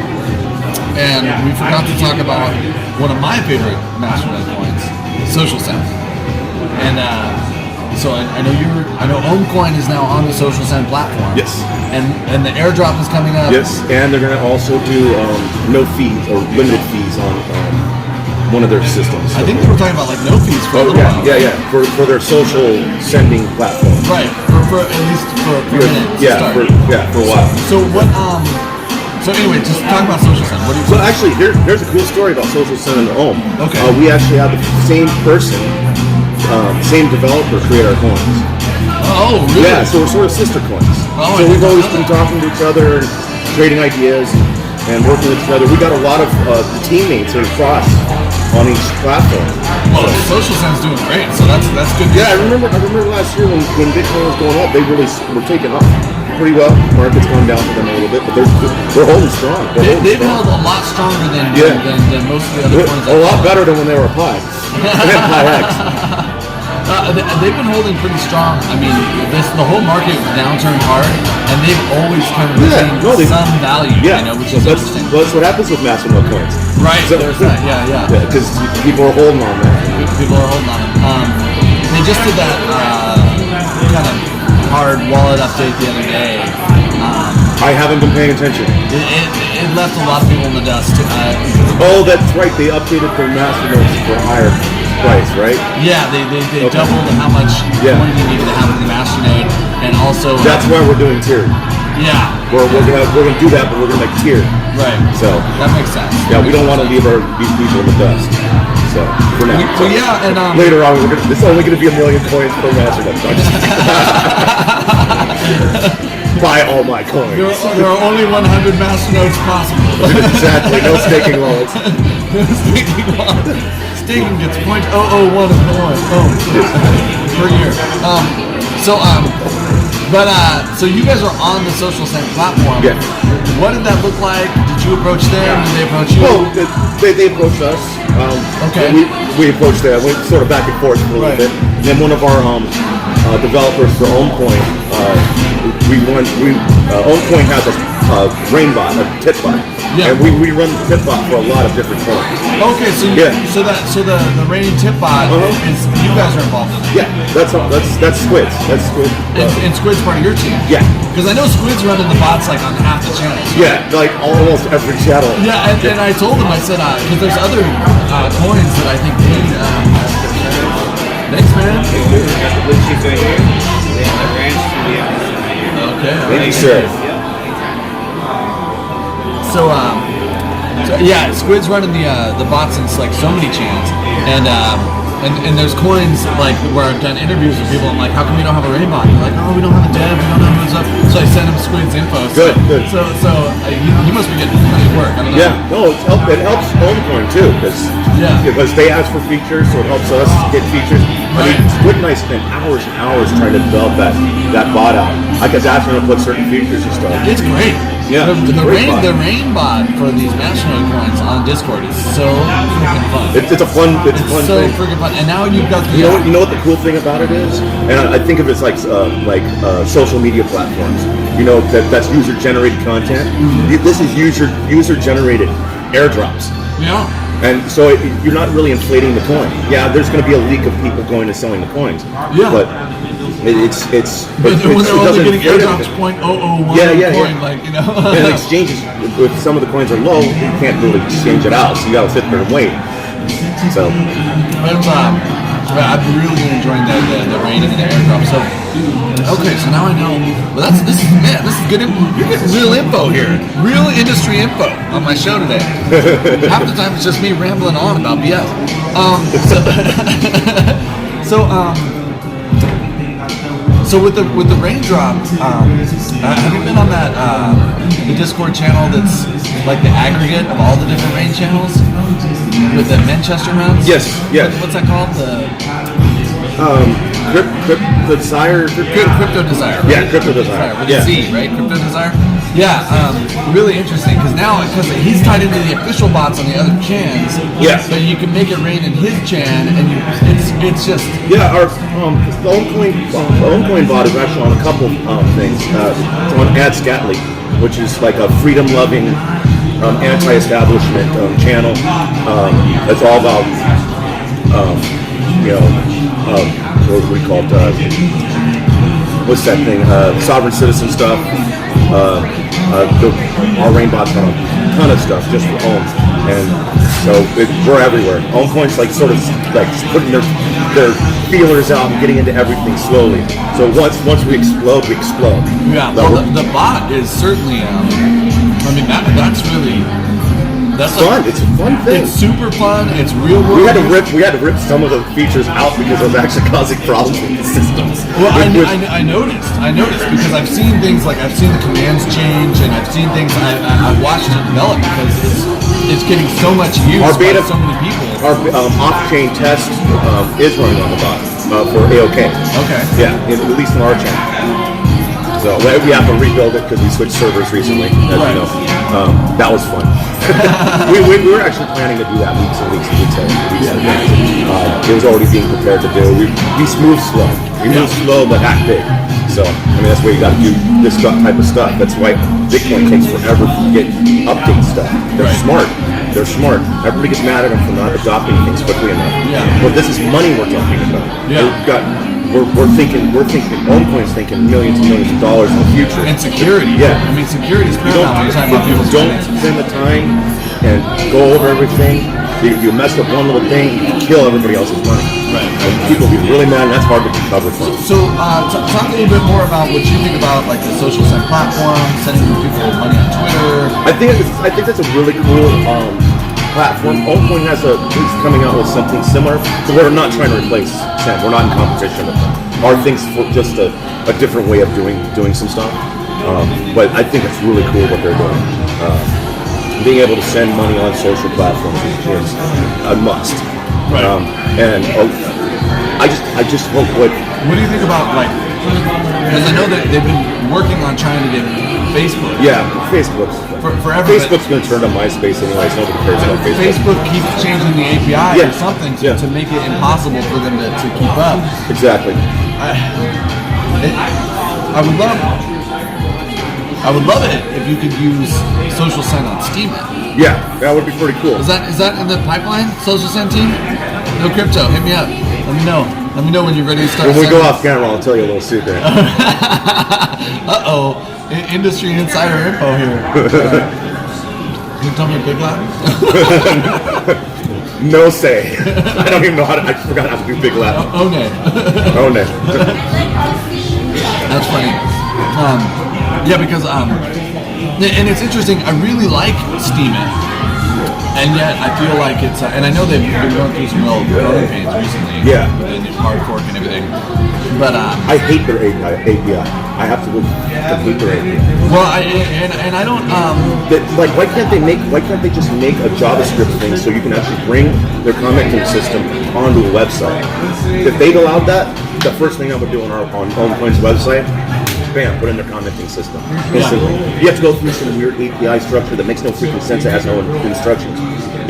and we forgot to talk about one of my favorite Masternode coins, Social Send. And so I know Ohm Coin is now on the Social Send platform. Yes. And the airdrop is coming up. Yes, and they're going to also do no fees or limited fees on one of their systems. I think they were talking about like no fees for a little while. Yeah, for their social sending platform. Right, for at least for a minute. To start. For a while. So what? So anyway, just talk about Social Send. What do you? So actually, here's a cool story about Social Send and Ohm. Okay. We actually have the same person, same developer create our coins. Oh, really? Yeah, so we're sort of sister coins. Oh, so I we've didn't always know been that. talking to each other, trading ideas, and working with each other. We got a lot of the teammates are across on each platform. Well, Social Send's doing great, so that's good. Yeah, I remember last year when Bitcoin was going up, they really were taking off pretty well. Market's gone down for them a little bit, but they're holding strong. They've held a lot stronger than most of the other coins. A lot better than when they were Pi. And then Pi X. They've been holding pretty strong. I mean, the whole market downturned hard, and they've always kind of retained some value. Yeah, You know, which so is interesting. that's what happens with Masternode coins. Right. So, There's that. Yeah. because people are holding on that. People are holding on them. They just did that kind of hard wallet update the other day. I haven't been paying attention. It left a lot of people in the dust. Oh, that's right. They updated their Masternodes for a higher price, right? Yeah, they Okay. doubled how much Yeah. coin you needed to have in the Masternode, and also That's why we're doing tiered. yeah, We're gonna do that, but we're gonna make tiered. right. So That makes sense. yeah, we don't want to leave these people in the dust. So for now. Well, yeah, and Later on, it's only going to be 1 million coins per Masternode. Buy all my coins. there are only 100 Masternodes possible. Exactly. No staking wallets. Staking gets 0.001 of coin per year. So you guys are on the Social Send platform. Yeah. What did that look like? Did you approach them? Did they approach you? Well, they approached us. Okay. We approached them. We sort of back and forth a little Right. bit. And then one of our developers for Ohm Coin, Ohm Coin has a rain bot, a tip bot. Yeah. And we run the tip bot for a lot of different coins. Okay, so the rain tip bot is you guys are involved in that. Yeah, that's Squids. That's Squid. And Squid's part of your team. Yeah. Because I know Squid's running the bots like on half the channels. Yeah, like almost every channel. Yeah, and I told him, I said, because there's other coins that I think need. Thanks, man. Okay. Thank you, sir. So yeah, Squid's running the bots in like so many channels, and there's coins like where I've done interviews with people. I'm like, how come we don't have a rain bot? They're like, oh, we don't have a dev, we don't have what's up. So I send him Squid's info. Good. So he must be getting plenty of work. I don't know. Yeah, no, it helps Ohm Coin too, because they ask for features, so it helps us get features. I mean, Squid and I spent hours and hours trying to develop that bot out. I kept asking him to put certain features and stuff. It's great. Yeah, the great rain bot. the rain bot for these Masternode coins on Discord is so freaking fun. It's a fun It's so thing. freaking fun. And now you've got You know what the cool thing about it is, and I think of it as like social media platforms. You know that's user generated content. This is user generated airdrops. Yeah. And so you're not really inflating the coin. Yeah, there's going to be a leak of people going and selling the coins. Yeah. But when they're only getting airdrops 0.001 Yeah. coin, like, you know. And exchanges, if some of the coins are low, you can't really exchange it out. So you got to sit there and wait. So I've really been enjoying the raining and the airdrop. So okay, so now I know. Well, this is good. You're getting real info here, real industry info on my show today. Half the time it's just me rambling on about BS. So with the raindrop, have you been on that the Discord channel that's like the aggregate of all the different rain channels with the Manchester rounds? Yes, yeah. What's that called? Crypto Desire. Crypto Desire. Right? Yeah, Crypto Desire. With a Z, right? Crypto Desire. Really interesting because he's tied into the official bots on the other chans. Yes. So you can make it rain in his chan, and it's just Our the Ohm Coin bot is actually on a couple things. It's on AdScatly, which is like a freedom-loving, anti-establishment channel. That's all about what do we call it? What's that thing? Sovereign citizen stuff. Our Rainbot's on a ton of stuff just for Ohm, and so we're everywhere. Ohm Coin's like sort of like putting their feelers out and getting into everything slowly. So once we explode, we explode. Yeah, the bot is certainly. That's really. That's fun. It's a fun thing. It's super fun. It's real world. We had to rip some of the features out because it was actually causing problems with the systems. Well, I noticed because I've seen things like I've seen the commands change, and I've seen things I've watched it develop because it's getting so much use by so many people. Our off-chain test is running on the bot for AOK. Okay. Yeah, at least in our channel. So we have to rebuild it because we switched servers recently. As you know, that was fun. we were actually planning to do that weeks in advance. It was already being prepared to do. We move slow. We move slow but act big. So that's why you got to do this type of stuff. That's why Bitcoin takes forever to get update stuff. They're smart. They're smart. Everybody gets mad at them for not adopting things quickly enough. Yeah. But this is money we're talking about. Yeah. We're thinking. Ohm Coin's thinking millions and millions of dollars in the future. And security. Yeah. Security is paramount. Don't spend the time and go over everything. You mess up one little thing, you kill everybody else's money. Right. And people get really mad, and that's hard to recover from. So talk a little bit more about what you think about like the social send platform, sending people money on Twitter. I think that's a really cool platform. Ohm Coin is coming out with something similar. So we're not trying to replace Send. We're not in competition with them. Our thing's for just a different way of doing some stuff. But I think it's really cool what they're doing. Being able to send money on social platforms is a must. Right. And I just hope What do you think about because I know that they've been working on trying to get Facebook. Yeah, Facebook's forever. Facebook's going to turn to MySpace anyway. So nobody cares about Facebook. Facebook keeps changing the API or something to make it impossible for them to keep up. Exactly. I would love it if you could use social send on Steam. Yeah, that would be pretty cool. Is that in the pipeline? Social send team? No crypto. Hit me up. Let me know. Let me know when you're ready to start. When we go off camera, I'll tell you a little secret. Industry insider info here. Can you tell me a big Latin? No say. I don't even know I forgot how to do big Latin. Oh no. That's funny. Because and it's interesting. I really like Steemit, and yet I feel like it's and I know they've been going through some real growing pains recently. Yeah. With the new hard fork and everything. But I hate their API. I have to complete their API. Well, I don't. Why can't they just make a JavaScript thing so you can actually bring their commenting system onto a website? If they'd allowed that, the first thing I would do on Ohm Coin's website, bam, put in their commenting system instantly. You have to go through some weird API structure that makes no freaking sense. It has no instructions.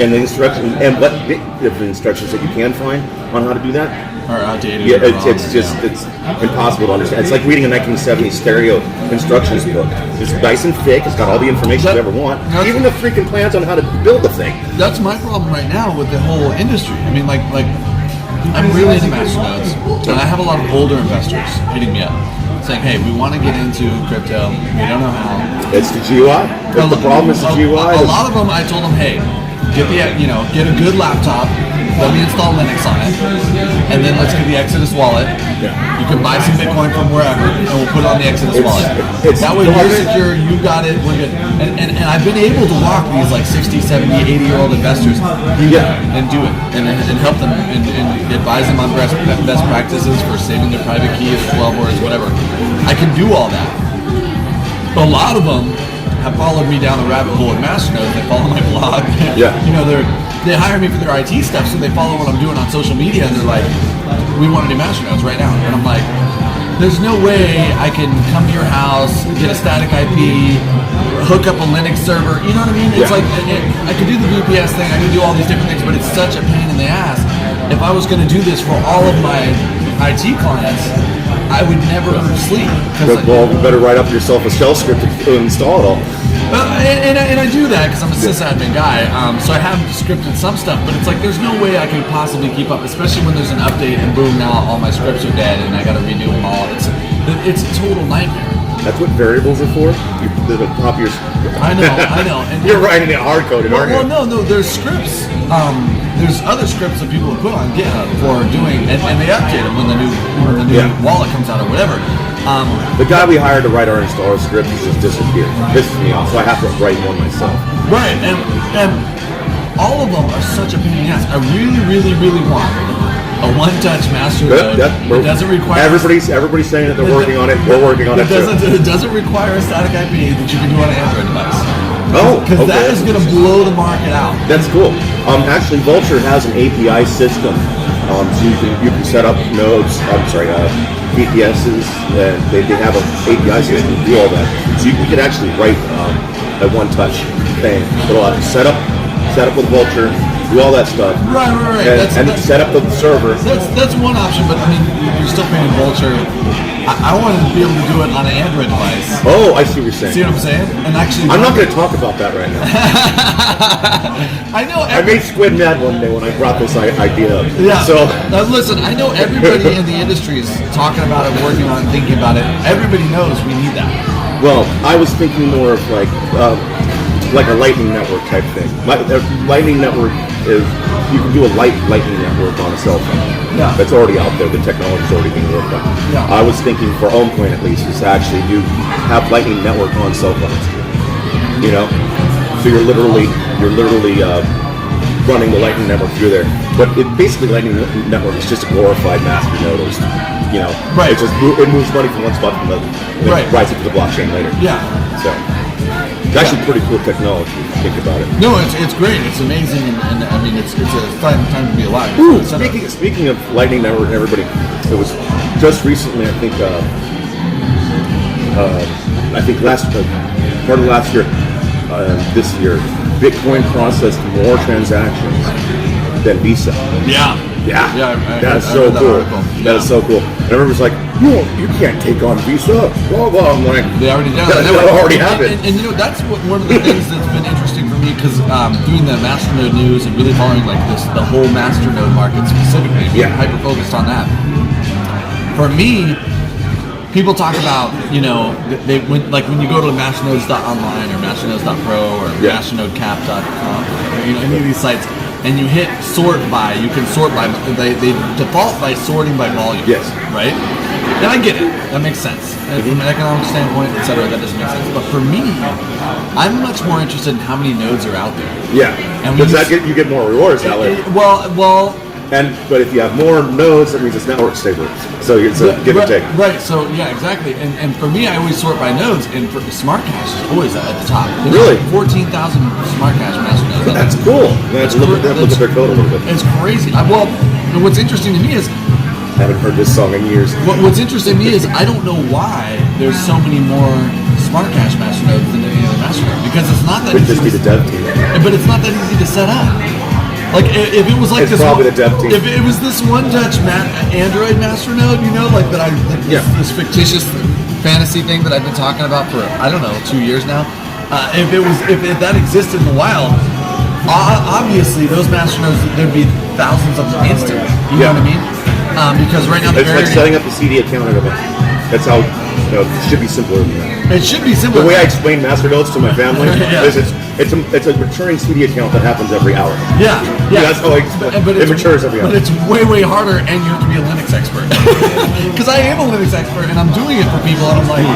And the instructions and what the instructions that you can find on how to do that are outdated. Yeah, it's impossible to understand. It's like reading a 1970s stereo instructions book. It's nice and thick. It's got all the information you ever want. Even the freaking plans on how to build the thing. That's my problem right now with the whole industry. I mean, like I'm really into masternodes, and I have a lot of older investors hitting me up saying, "Hey, we want to get into crypto. We don't know how." It's the GUI. The problem is the GUI. A lot of them, I told them, "Hey, get a good laptop. Let me install Linux on it, and then let's get the Exodus wallet. Yeah. You can buy some Bitcoin from wherever, and we'll put it on the Exodus wallet. That way you're secure, you got it, we're good." And I've been able to walk these like 60, 70, 80-year-old investors through that and do it, and help them and advise them on best practices for saving their private key or 12 words, whatever. I can do all that. But a lot of them have followed me down the rabbit hole with Masternodes. They follow my blog. Yeah. They hire me for their IT stuff, so they follow what I'm doing on social media, and they're like, "We want to do Masternodes right now." And I'm like, there's no way I can come to your house, get a static IP, hook up a Linux server. You know what I mean? It's Yeah. like I could do the VPS thing, I could do all these different things, but it's such a pain in the ass. If I was going to do this for all of my IT clients, I would never sleep. Well, you better write up yourself a shell script to install it all. And I do that because I'm a sysadmin guy, so I have scripted some stuff, but it's like there's no way I could possibly keep up, especially when there's an update and boom, now all my scripts are dead and I got to redo them all. It's a total nightmare. That's what variables are for? The top of your... I know. And You're writing it hard-coded, aren't you? Well, no, there's scripts. There's other scripts that people have put on GitHub for doing, and they update them when the new wallet comes out or whatever. The guy we hired to write our installer script just disappeared. Pisses me off, so I have to write one myself. Right, and all of them are such a pain in the ass. I really, really, really want a one-touch master node. It doesn't require... Everybody's saying that they're working on it. We're working on it too. It doesn't require a static IP that you can do on an Android device. Oh, because okay. that is going to blow the market out. That's cool. Actually, Vultr has an API system, so you can set up nodes. VPSs. They have an API system to do all that. So you could actually write a one-touch thing. It'll have to set up with Vultr, do all that stuff. Right. And set up the server. That's one option, but I mean, you're still paying Vultr. I wanted to be able to do it on an Android device. Oh, I see what you're saying. See what I'm saying? And actually, I'm not going to talk about that right now. I know. I made Squid mad one day when I brought this idea up. Yeah. So listen, I know everybody in the industry is talking about it, working on it, thinking about it. Everybody knows we need that. Well, I was thinking more of like a Lightning Network type thing. Lightning Network is, you can do a Lightning Network on a cell phone. Yeah. That's already out there. The technology's already being worked on. Yeah. I was thinking for Ohm Coin at least is to actually have Lightning Network on cell phones. You know, so you're literally running the Lightning Network through there. But basically, Lightning Network is just a glorified master node. You know, right? It moves money from one spot to another, and then writes it to the blockchain later. Yeah. So it's actually pretty cool technology if you think about it. No, it's great. It's amazing, and I mean, it's a time to be alive. Ooh, speaking of Lightning Network and everybody, it was just recently, I think part of last year, this year, Bitcoin processed more transactions than Visa. Yeah. That's so cool. That is so cool. And everyone's like, you can't take on Visa. Blah blah. I'm like, they already do. They already have it. And you know, that's one of the things that's been interesting for me because doing the Masternode news and really following like the whole Masternode market specifically, being hyper focused on that. For me, people talk about, you know, when you go to masternodes.online or masternodes.pro or masternodecap.com, you know, any of these sites, and you hit sort by, you can sort by, they default by sorting by volume. Yes. Right? And I get it. That makes sense. And from an economic standpoint, et cetera, that doesn't make sense. But for me, I'm much more interested in how many nodes are out there. Yeah. And because you get more rewards that way. Well. But if you have more nodes, that means it's network stable. So it's a give and take. Right. So yeah, exactly. And for me, I always sort by nodes, and for Smart Cache is always at the top. There's really? Like 14,000 Smart Cache master nodes. That's cool. Let's look at their code a little bit. It's crazy. What's interesting to me is I haven't heard this song in years. What's interesting to me is I don't know why there's so many more Smart Cache master nodes than any other master node, because it's not that Could easy. just be the dev team. But it's not that easy to set up. Like if it was like it's this, probably the dev team. If it was this one-touch Android master node, you know, like that this fictitious fantasy thing that I've been talking about for 2 years now. If that existed in the wild, obviously those master nodes, there'd be thousands of them instantly. You know what I mean? Because right now it's like setting up a CD account. That's how it should be simpler than that. It should be simpler. The way I explain master nodes to my family is it's a returning CD account that happens every hour. Yeah. That's how it matures every hour. But it's way harder, and you have to be a Linux expert. Because I am a Linux expert, and I'm doing it for people, and I'm like,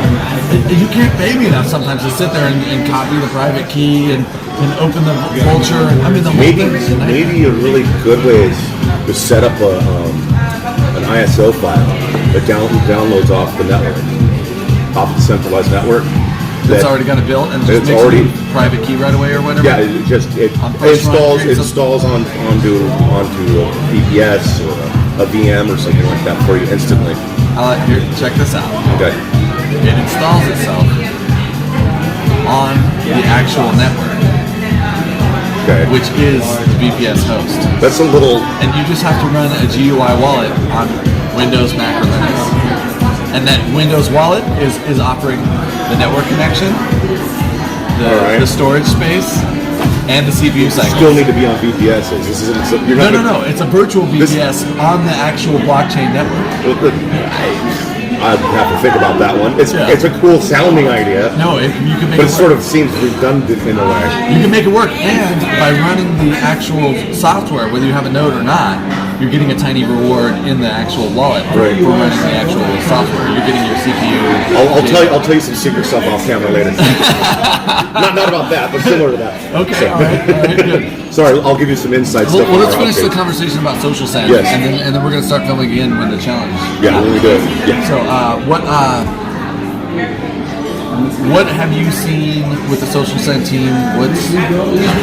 you can't pay me enough sometimes to sit there and copy the private key and open the Vultr. I mean, the whole thing is a nightmare. Maybe a really good way is to set up an ISO file that downloads off the network, off the centralized network. It's already got it built and just makes a private key right away or whatever. Yeah, it installs onto a VPS or a VM or something like that for you instantly. Here, check this out. Okay. It installs itself on the actual network, Okay. which is the VPS host. That's a little. And you just have to run a GUI wallet on Windows, Mac, or Linux. And that Windows wallet is offering the network connection, the storage space, and the CPU cycle. Still need to be on VPSs. This isn't. You're not No. It's a virtual VPS on the actual blockchain network. I have to think about that one. It's a cool sounding idea. No, you can make But it it sort of seems redundant in a way. You can make it work, and by running the actual software, whether you have a node or not, you're getting a tiny reward in the actual wallet for Right. running the actual software. You're getting your CPU. I'll tell you some secret stuff off camera later. not about that, but similar to that. Okay, So- all right, good. Sorry, I'll give you some inside stuff. Well, on let's our finish the update. conversation about social send, Yes. and then we're gonna start filming again when the challenge. Yeah, when we do it. Yeah. So, what have you seen with the social send team?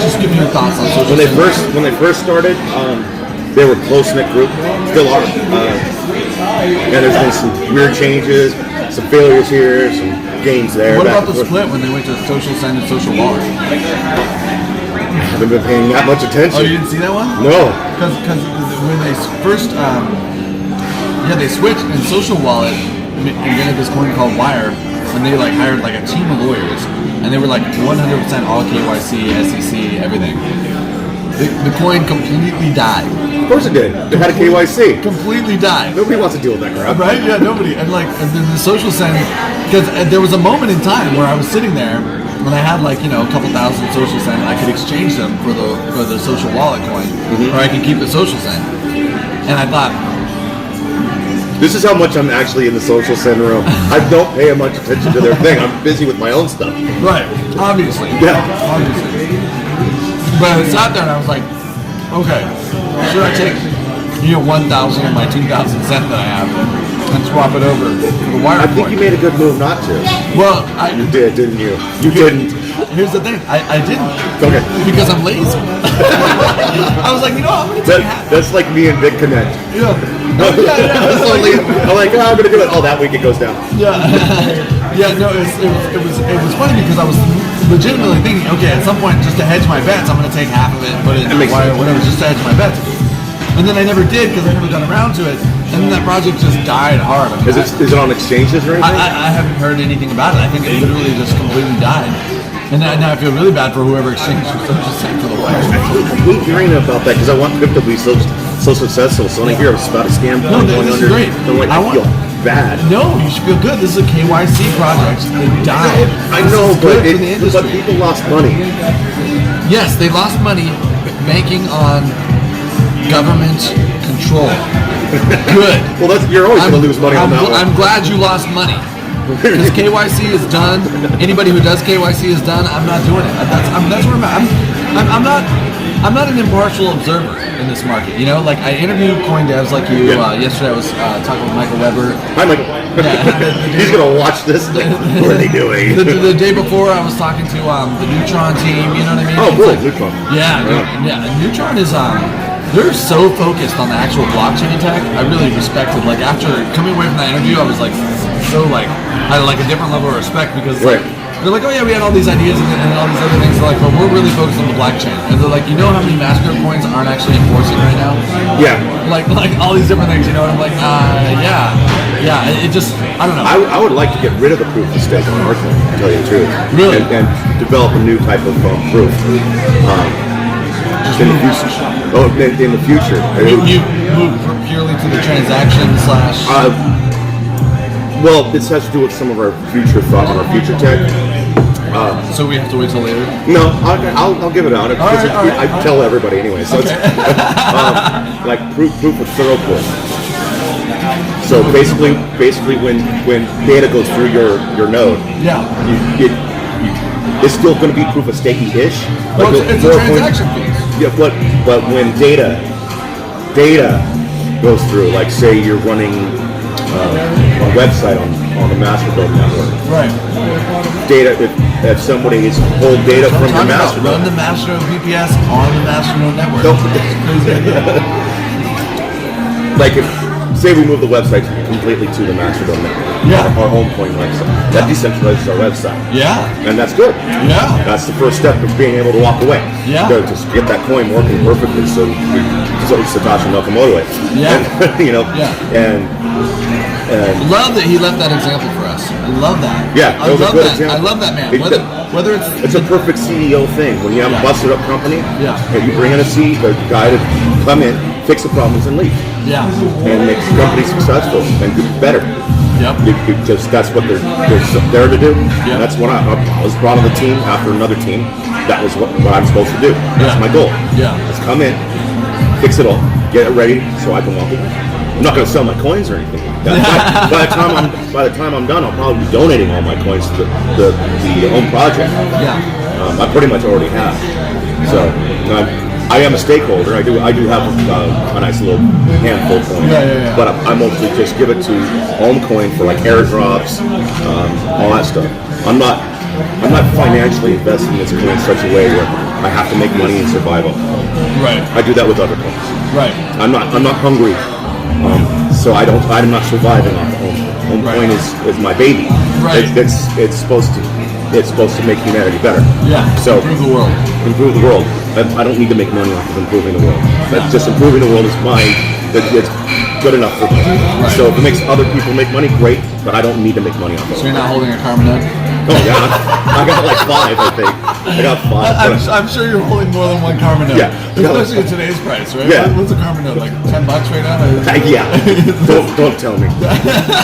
Just give me your thoughts on social When send. they first started, they were a close-knit group. Still are. And there's been some weird changes, some failures here, some gains there. What back about and the forth. split when they went to social send and social wallet? Haven't been paying that much attention. Oh, you didn't see that one? No. Because when they first, they switched and social wallet invented this coin called Wire, and they like hired like a team of lawyers, and they were like 100% all KYC, SEC, everything. The coin completely died. Of course it did. They had a KYC. Completely died. Nobody wants to deal with that crap. Right? Yeah, nobody. And like and then the social send, because there was a moment in time where I was sitting there when I had like a couple thousand social send, I could exchange them for the social wallet coin, or I could keep the social send. And I thought, This is how much I'm actually in the social send room. I don't pay much attention to their thing. I'm busy with my own stuff. right, obviously, Yeah. obviously. But I sat there and I was like, okay, should I take 1,000 of my 2,000 cent that I have and swap it over for the wire I think coin? you made a good move not to. Well, You did, didn't you? You didn't. Here's the thing, I didn't. Okay. Because I'm lazy. I was like, I'm going to take half. That's like me and Big Connect. Yeah. That's only- I'm like, I'm gonna do it. Oh, that week it goes down. Yeah. Yeah, no, it was funny because I was legitimately thinking, okay, at some point, just to hedge my bets, I'm going to take half of it and put it in That the makes wire or sense. whatever, just to hedge my bets. And then I never did because I never got around to it. And then that project just died hard. Is it on exchanges or anything? I haven't heard anything about it. I think it literally just completely died. And now I feel really bad for whoever exchanged for social send for the wire. I hate hearing about that because I want crypto to be so successful. So when I hear about a scam No, going this is under, great. I'm like, I feel bad. No, you should feel good. This is a KYC project. They died. I This know, is good but for the industry. people lost money. Yes, they lost money banking on government control. Good. Well, you're always going to lose money on that one. I'm glad you lost money. Because KYC is done. Anybody who does KYC is done. I'm not doing it. That's where I'm at. I'm not an impartial observer in this market. Like I interviewed coin devs like you. Yeah. Yesterday I was talking with Michael Weber. Hi, Michael. Yeah. He's going to watch this. What are they doing? The day before I was talking to the Neutron team. You know what I mean? Oh, It's cool. like- Neutron. Yeah. Neutron is they're so focused on the actual blockchain tech. I really respected. Like after coming away from that interview, I was like so like I had like a different level of respect because Right. they're like, oh yeah, we had all these ideas and all these other things. They're like, but we're really focused on the blockchain. And they're like, how many Massacre coins aren't actually enforcing right now? Yeah. Like all these different things. And I'm like, yeah. It just I don't know. I would like to get rid of the proof of stake on our coin, to tell you the truth. Really? And develop a new type of proof. In the future. Oh, in the future. You move purely to the transaction / Well, this has to do with some of our future thought on our future tech. So we have to wait till later. No, I'll give it out. All right. I tell everybody anyway. So it's like proof of thorough proof. So basically, when data goes through your node, Yeah. it's still going to be proof of stake-ish. Well, it's a transaction piece. Yeah, but when data goes through, like say you're running a website on the Mastodon network. Right. Data, if somebody is pulled data from your Run Mastodon, the Mastodon VPS on the Mastodon network. Nope. It's crazy. like if say we move the website completely to the Mastodon network, Yeah. our Ohm Coin website. That decentralizes our website. Yeah. And that's good. Yeah. That's the first step of being able to walk away. Yeah. To just get that coin working perfectly so Satoshi Nakamoto it. Yeah. And, you know, Yeah. and Love that he left that example for us. I love that. yeah, I that was a love good that. example. I love that man. Whether it's It's a perfect CEO thing. When you have Yeah. a busted up company, Yeah. you bring in a guy to come in, fix the problems, and leave, yeah. and make the company successful and better. Yep. Because that's what they're there to do. Yeah. And that's what I was brought on the team after another team. That was what I'm supposed to do. That's Yeah. my goal. Yeah. Just come in, fix it all, get it ready so I can walk away. I'm not going to sell my coins or anything. By the time I'm done, I'll probably be donating all my coins to the home project. Yeah. I pretty much already have. So I am a stakeholder. I do have a nice little handful of coins. Yeah. But I mostly just give it to Ohm Coin for like airdrops, all that stuff. I'm not financially investing in this coin in such a way where I have to make money and survival. Right. I do that with other coins. Right. I'm not hungry, so I'm not surviving off Ohm Coin. Ohm Right. Coin is my baby. Right. It's supposed to make humanity better. Yeah. So Improve the world. improve the world. I don't need to make money off of improving the world. That's just improving the world is mine. It's good enough for me. Right. So if it makes other people make money, great. But I don't need to make money off of So it. you're not holding a Karma node? Oh yeah, I got like 5, I think. I got 5. I'm sure you're holding more than one Karma node. Yeah. Especially at today's price, right? Yeah. What's a Karma node? Like $10 right now? Yeah. Don't tell me.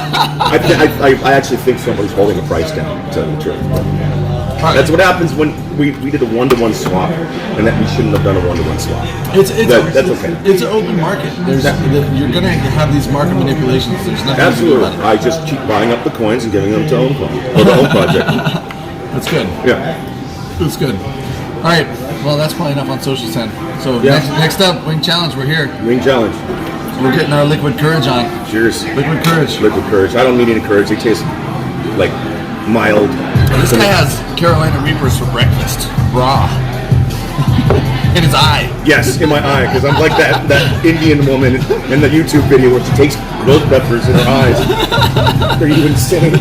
I actually think somebody's holding the price down. To tell you the truth. That's what happens when we did a 1-to-1 swap, and that we shouldn't have done a 1-to-1 swap. That's okay. It's an open market. You're going to have these market manipulations. There's nothing Absolutely. you can do I about it. just keep buying up the coins and giving them to Ohm Coin or the Ohm Project. That's good. Yeah. That's good. All right. Well, that's probably enough on Social Send. So Yeah. next up, Wing Challenge. We're here. Wing Challenge. We're getting our liquid courage on. Cheers. Liquid courage. Liquid courage. I don't need any courage. They taste like mild. This guy has Carolina Reapers for breakfast. Raw. In his eye. Yes, in my eye, because I'm like that Indian woman in the YouTube video where she takes rose peppers in her eyes. Are you insane?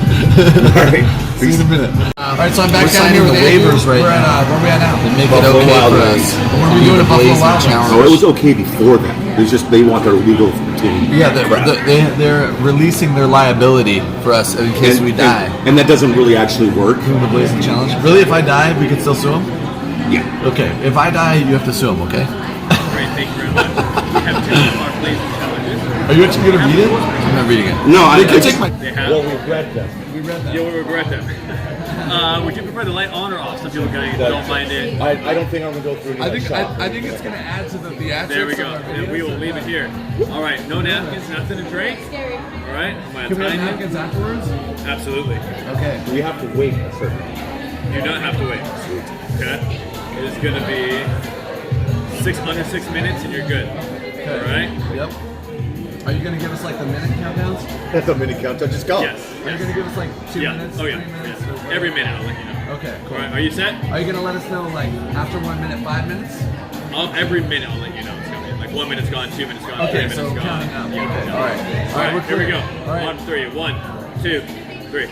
All right. See you in a minute. All right, so I'm back We're down signing here with the Andrew. waivers right We're at, now. where are we at now? And make Buffalo it okay Wild for Wings. us. What are we doing at Buffalo Blazing Wild Wings? challenge. So it was okay before that. It's just they want their legal team. Yeah, crap. they're releasing their liability for us in case we die. And that doesn't really actually work. The Blazing Challenge. Really, if I die, we can still sue him? Yeah. Okay, if I die, you have to sue him, okay? Great, thank you very much. We have 2 of our blazing challenges. Are you actually going to read it? I'm not reading it. No, I They could just, take my... They have. well, we read them. Yeah, we regret them. Would you prefer the light on or off? Some people don't mind it. I don't think I'm gonna go through. I think it's going to add to the theatrics. There we go. of our And we videos. will leave it here. All right, no napkins, nothing to drink. All right, I'm gonna Can we have time you. napkins afterwards? Absolutely. Okay. We have to wait a certain. You don't have to wait. Okay. It is gonna be under 6 minutes, and you're good. All right. Yep. Are you going to give us like the minute countdowns? That's a minute count. Just go. Yes. Are you going to give us like 2 Yeah. minutes? Oh yeah. 3 minutes? Yeah. Every minute, I'll let you know. Okay, All cool. right. Are you set? Are you going to let us know like after 1 minute, 5 minutes? Every minute, I'll let you know. It's gonna be like 1 minute's gone, 2 minutes gone, 3 Okay, minutes so gone. counting up. Yeah. Okay, yeah. all right. All right, we're here we clear. go. All right. On 3. 1, 2, 3.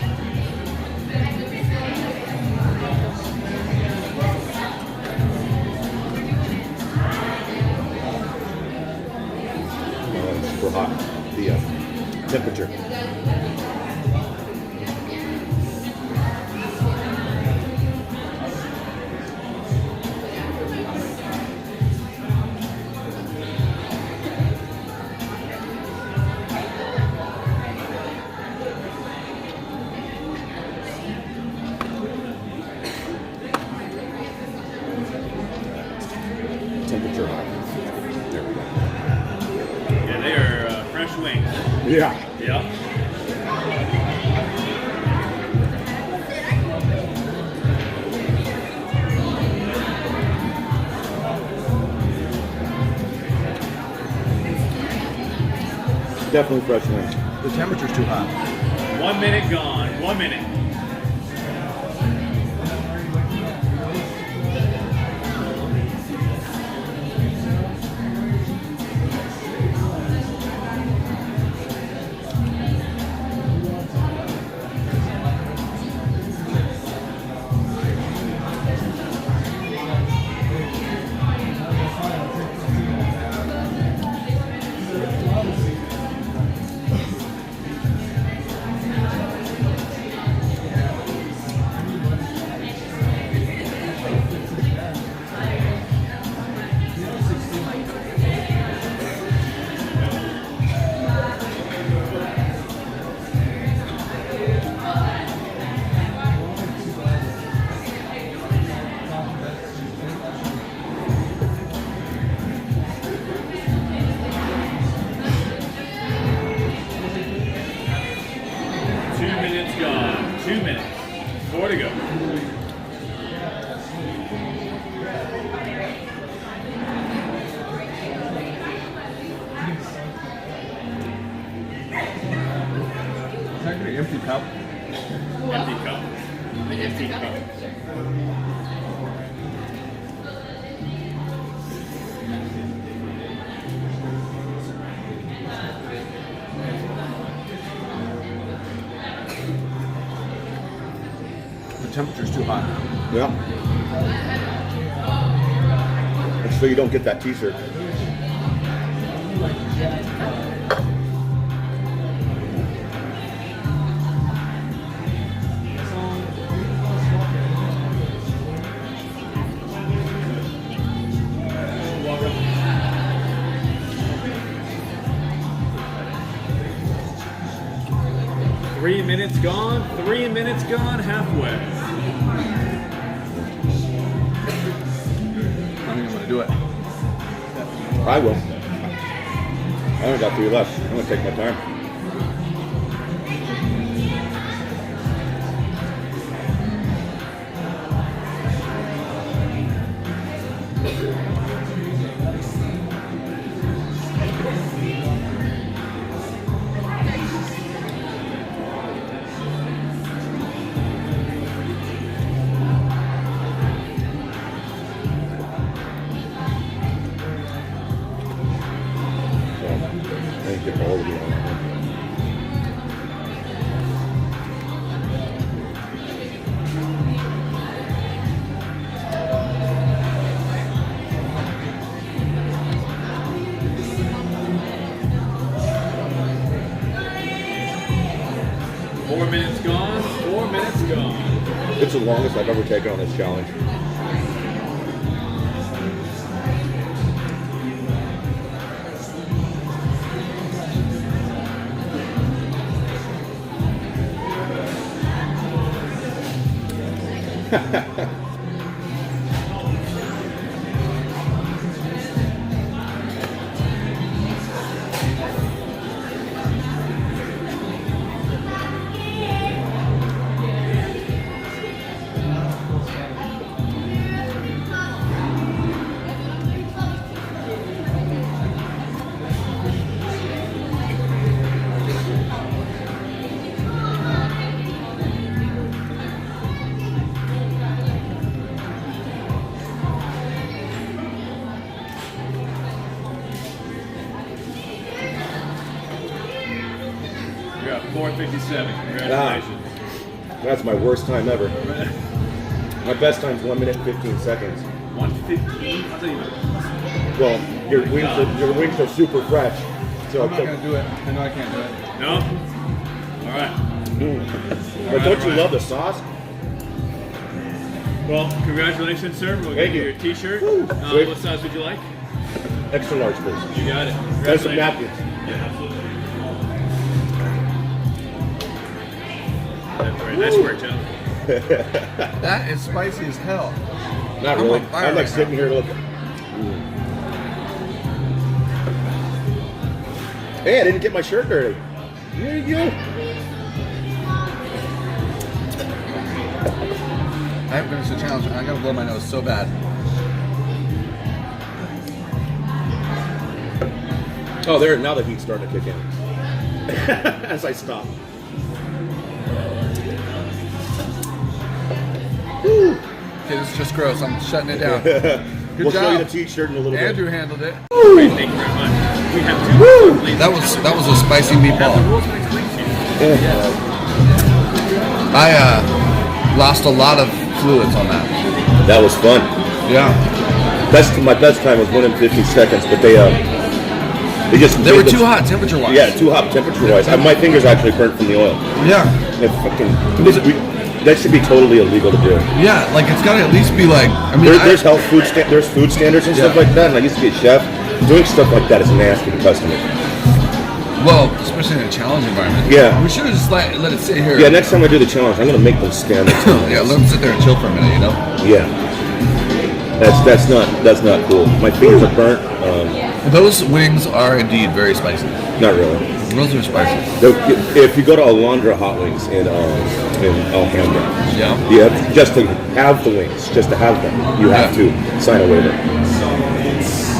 Super hot. The temperature. Temperature hot. There we go. Yeah, they are fresh wings. Yeah. Yeah. Definitely fresh wings. The temperature's too hot. 1 minute gone. 1 minute. 4 to go. Empty cup. Empty cup. The empty cup. The temperature's too hot. Yeah. And so you don't get that t-shirt. Three minutes gone, halfway. I think I'm gonna do it. I will. I only got 3 left. I'm gonna take my time. I didn't get all of you on that one. 4 minutes gone, 4 minutes gone. It's the longest I've ever taken on this challenge. You're at 4:57. Congratulations. That's my worst time ever. My best time's 1 minute 15 seconds. 1:15. I'll tell you what. Well, your wings are super fresh. So I'm not gonna do it. I know I can't do it. No? All right. But don't you love the sauce? Well, congratulations, sir. We'll Thank get you you. your T-shirt. Sweet. What size would you like? Extra large, please. You got it. There's some Congratulations. napkins. Yeah, absolutely. That's right. Nice work, gentlemen. That is spicy as hell. Not I'm really. on fire I'm like right sitting here looking. Hey, I didn't get my shirt dirty. There you go. I haven't finished the challenge and I gotta blow my nose so bad. Oh, there. Now the heat's starting to kick in. As I stop. Okay, this is just gross. I'm shutting it down. Good We'll job. show you the t-shirt in a little Andrew bit. handled it. Great, thank you very much. We have two. That was a spicy meatball. The rules can explain to you. I lost a lot of fluids on that. That was fun. Yeah. My best time was 1 in 50 seconds, but they They were too hot temperature wise. Yeah, too hot temperature wise. My fingers actually burnt from the oil. Yeah. That should be totally illegal to do. Yeah, like it's gotta at least be like, I mean, There's there's food standards and stuff Yeah. like that, and I used to be a chef. Doing stuff like that is nasty to customers. well, especially in a challenge environment. Yeah. We should have just let it sit here. Yeah, next time I do the challenge, I'm gonna make them stand there. Yeah, let them sit there and chill for a minute, you know? Yeah. That's not cool. My fingers are burnt. Those wings are indeed very spicy. Not really. Those are spicy. If you go to Alondra Hot Wings in Alhambra, Yeah. you have, just to have the wings, just to have them, you have to sign a waiver.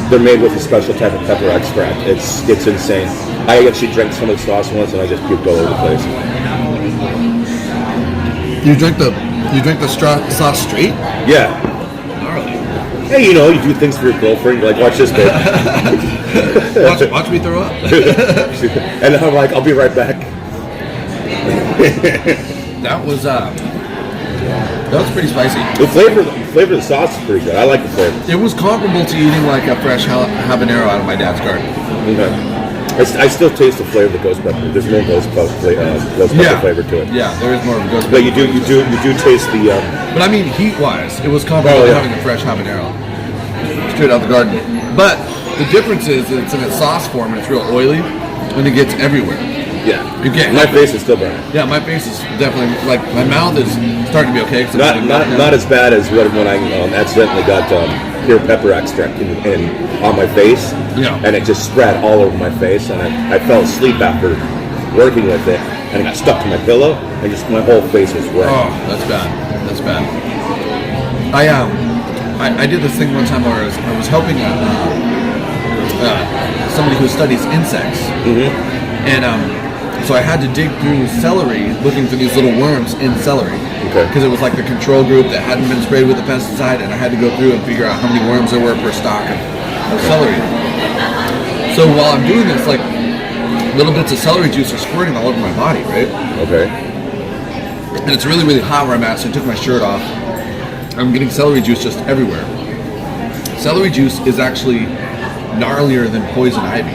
They're made with a special type of pepper extract. It's insane. I actually drank some of the sauce once and I just puked all over the place. You drink the sauce straight? Yeah. Gnarly. Hey, you know, you do things for your girlfriend. You're like, watch this, babe. Watch me throw up. And I'm like, I'll be right back. That was pretty spicy. The flavor of the sauce is pretty good. I like the flavor. It was comparable to eating like a fresh habanero out of my dad's garden. Okay. I still taste the flavor of the ghost pepper. There's more ghost pepper flavor to it. Yeah, there is more of a ghost But pepper. you do taste the. But I mean, heat-wise, it was comparable to having a fresh habanero straight out the garden. But the difference is that it's in its sauce form and it's real oily, and it gets everywhere. Yeah. You can't. My face is still burning. Yeah, my face is definitely like my mouth is starting to be okay. Not as bad as when I accidentally got pure pepper extract in on my face. Yeah. And it just spread all over my face, and I fell asleep after working with it, and it got stuck to my pillow, and just my whole face was red. Oh, that's bad. That's bad. I did this thing one time where I was helping somebody who studies insects, and so I had to dig through celery looking for these little worms in celery. Okay. Because it was like the control group that hadn't been sprayed with a pesticide, and I had to go through and figure out how many worms there were per stalk of celery. So while I'm doing this, like little bits of celery juice are squirting all over my body, right? Okay. And it's really, really hot where I'm at, so I took my shirt off. I'm getting celery juice just everywhere. Celery juice is actually gnarlier than poison ivy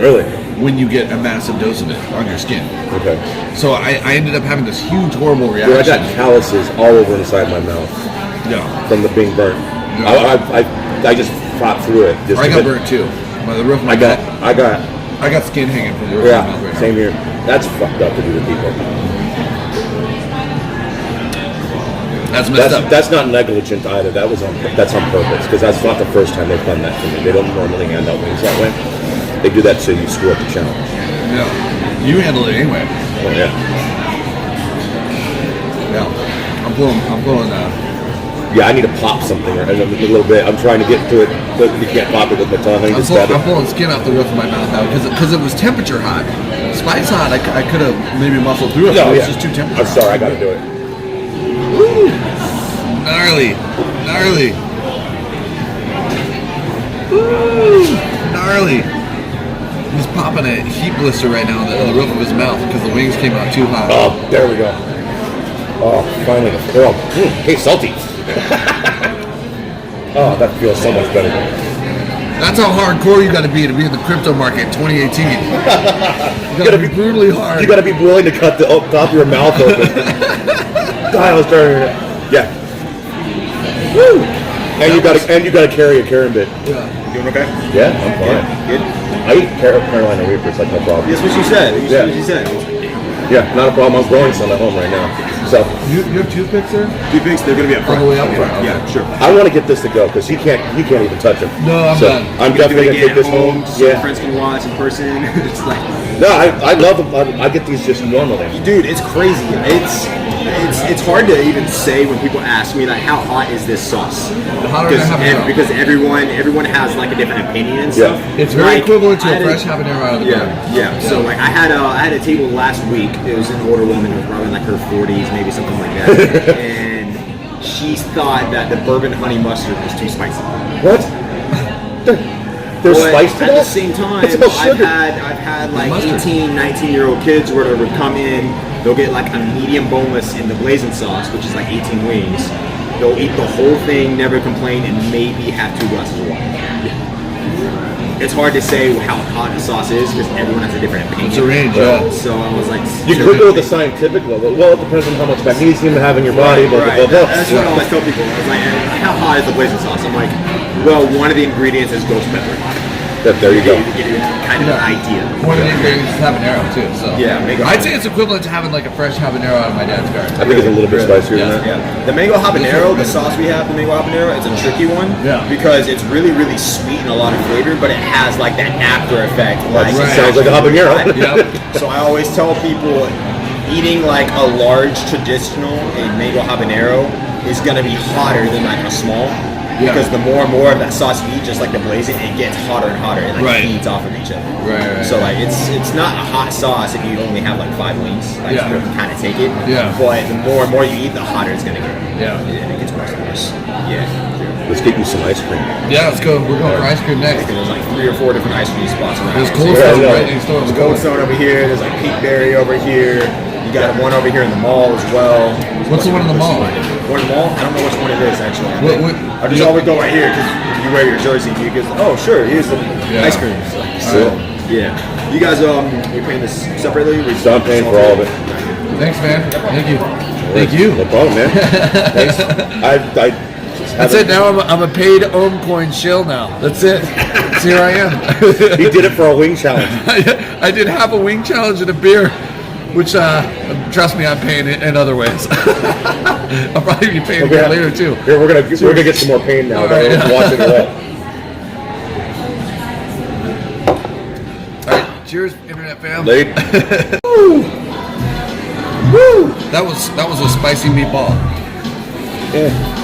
Really? when you get a massive dose of it on your skin. Okay. So I ended up having this huge, horrible reaction. Dude, I got calluses all over inside my mouth Yeah. from the being burnt. Yeah. I just fought through it. Just I got burnt too. By the roof of my mouth. I got Skin hanging from the roof of my mouth right now. same here. That's fucked up to do to people. That's messed up. That's not negligent either. That's on purpose, because that's not the first time they've done that to me. They don't normally hand out wings that way. They do that so you screw up the challenge. Yeah. You handle it anyway. Oh yeah. Yeah. I'm pulling Yeah, I need to pop something a little bit. I'm trying to get to it, but you can't pop it with my tongue. I'm pulling skin off the roof of my mouth now because it was temperature hot. Spice hot, I could have maybe muscled through it, but it was just too temperature. I'm sorry, I gotta do it. Woo! Gnarly. Woo! Gnarly. He's popping a heat blister right now on the roof of his mouth because the wings came out too hot. Oh, there we go. Oh, finally. Oh, hey, salty. Oh, that feels so much better. That's how hardcore you got to be in the crypto market in 2018. You got to be brutally hard. You got to be willing to cut the top of your mouth open. God, I was starting to. Yeah. Woo! And you got to carry a carabin. Yeah. You doing okay? Yeah, I'm fine. Good. I eat Carolina Reapers, like no problem. That's what she said. That's what she said. Yeah, not a problem. I'm growing some at home right now. So You have toothpicks there? Toothpicks, they're gonna be up front. All the way up front. Yeah, sure. I want to get this to go because he can't even touch him. No, I'm so done. I'm definitely gonna take this home. So Yeah. friends can watch in person. It's like, No, I love them. I get these just normally. dude, it's crazy. It's hard to even say when people ask me like, how hot is this sauce? hotter than habanero. Because everyone has like a different opinion and Yeah. stuff. It's very Like, equivalent to I a had fresh habanero out of the garden. Yeah. So like I had a table last week. It was an older woman who was probably in like her 40s, maybe something like that, and she thought that the bourbon honey mustard was too spicy. What? There's But spice to at that? the same time, It's all I've sugar. had like Mustard. 18, 19-year-old kids where they would come in, they'll get like a medium boneless in the blazing sauce, which is like 18 wings. They'll eat the whole thing, never complain, and maybe have 2 glasses of water. It's hard to say how hot the sauce is because everyone has a different opinion. It's a range, yeah. So I was like, You could go with the scientific level. Well, it depends on how much magnesium you have in your body. Blah, blah, Right. blah, blah. That's what I always tell people. I was like, how hot is the blazing sauce? I'm like, well, one of the ingredients is ghost pepper. There you go. To get you kind of an idea. More than anything, it's habanero too. So Yeah, mango I'd say it's equivalent to having like a fresh habanero out of my dad's garden. I think it's a little bit spicier than that. Yeah. The mango habanero, the sauce we have, the mango habanero, it's a tricky one. Yeah. Because it's really, really sweet and a lot of flavor, but it has like that after effect. Like Right. Sounds like a habanero. Yep. So I always tell people eating like a large traditional mango habanero is gonna be hotter than like a small. Yeah. Because the more and more of that sauce you eat, just like the blazing, it gets hotter and hotter. It like Right. feeds off of each other. Right. So like it's not a hot sauce if you only have like 5 wings. Like Yeah. you can kind of take it. Yeah. But the more and more you eat, the hotter it's gonna get. Yeah. And it gets worse and worse. Yeah. Let's get you some ice cream. Yeah, let's go. We're going for ice cream next. There's like 3 or 4 different ice cream spots around. There's here. Cold So Stone yeah. right next door. There's Cold Stone over here. There's like Peakberry over here. You got one over here in the mall as well. What's the one in the mall? One in the mall? I don't know which one it is actually. What- I just always go right here because you wear your jersey. You get oh sure, here's the Yeah. ice cream. So yeah, you guys you're paying this separately. So I'm paying for all of it. Thanks, man. Thank you. Thank you. No problem, man. Thanks. I That's it. Now I'm a paid Ohm Coin shill now. That's it. So here I am. He did it for a wing challenge. I did half a wing challenge and a beer, which trust me, I'm paying it in other ways. I'll probably be paying for it later too. Here we're gonna get some more pain now. All right, Let's yeah. watch it roll. All right, cheers, internet fam. Late. Woo! That was a spicy meatball. Yeah.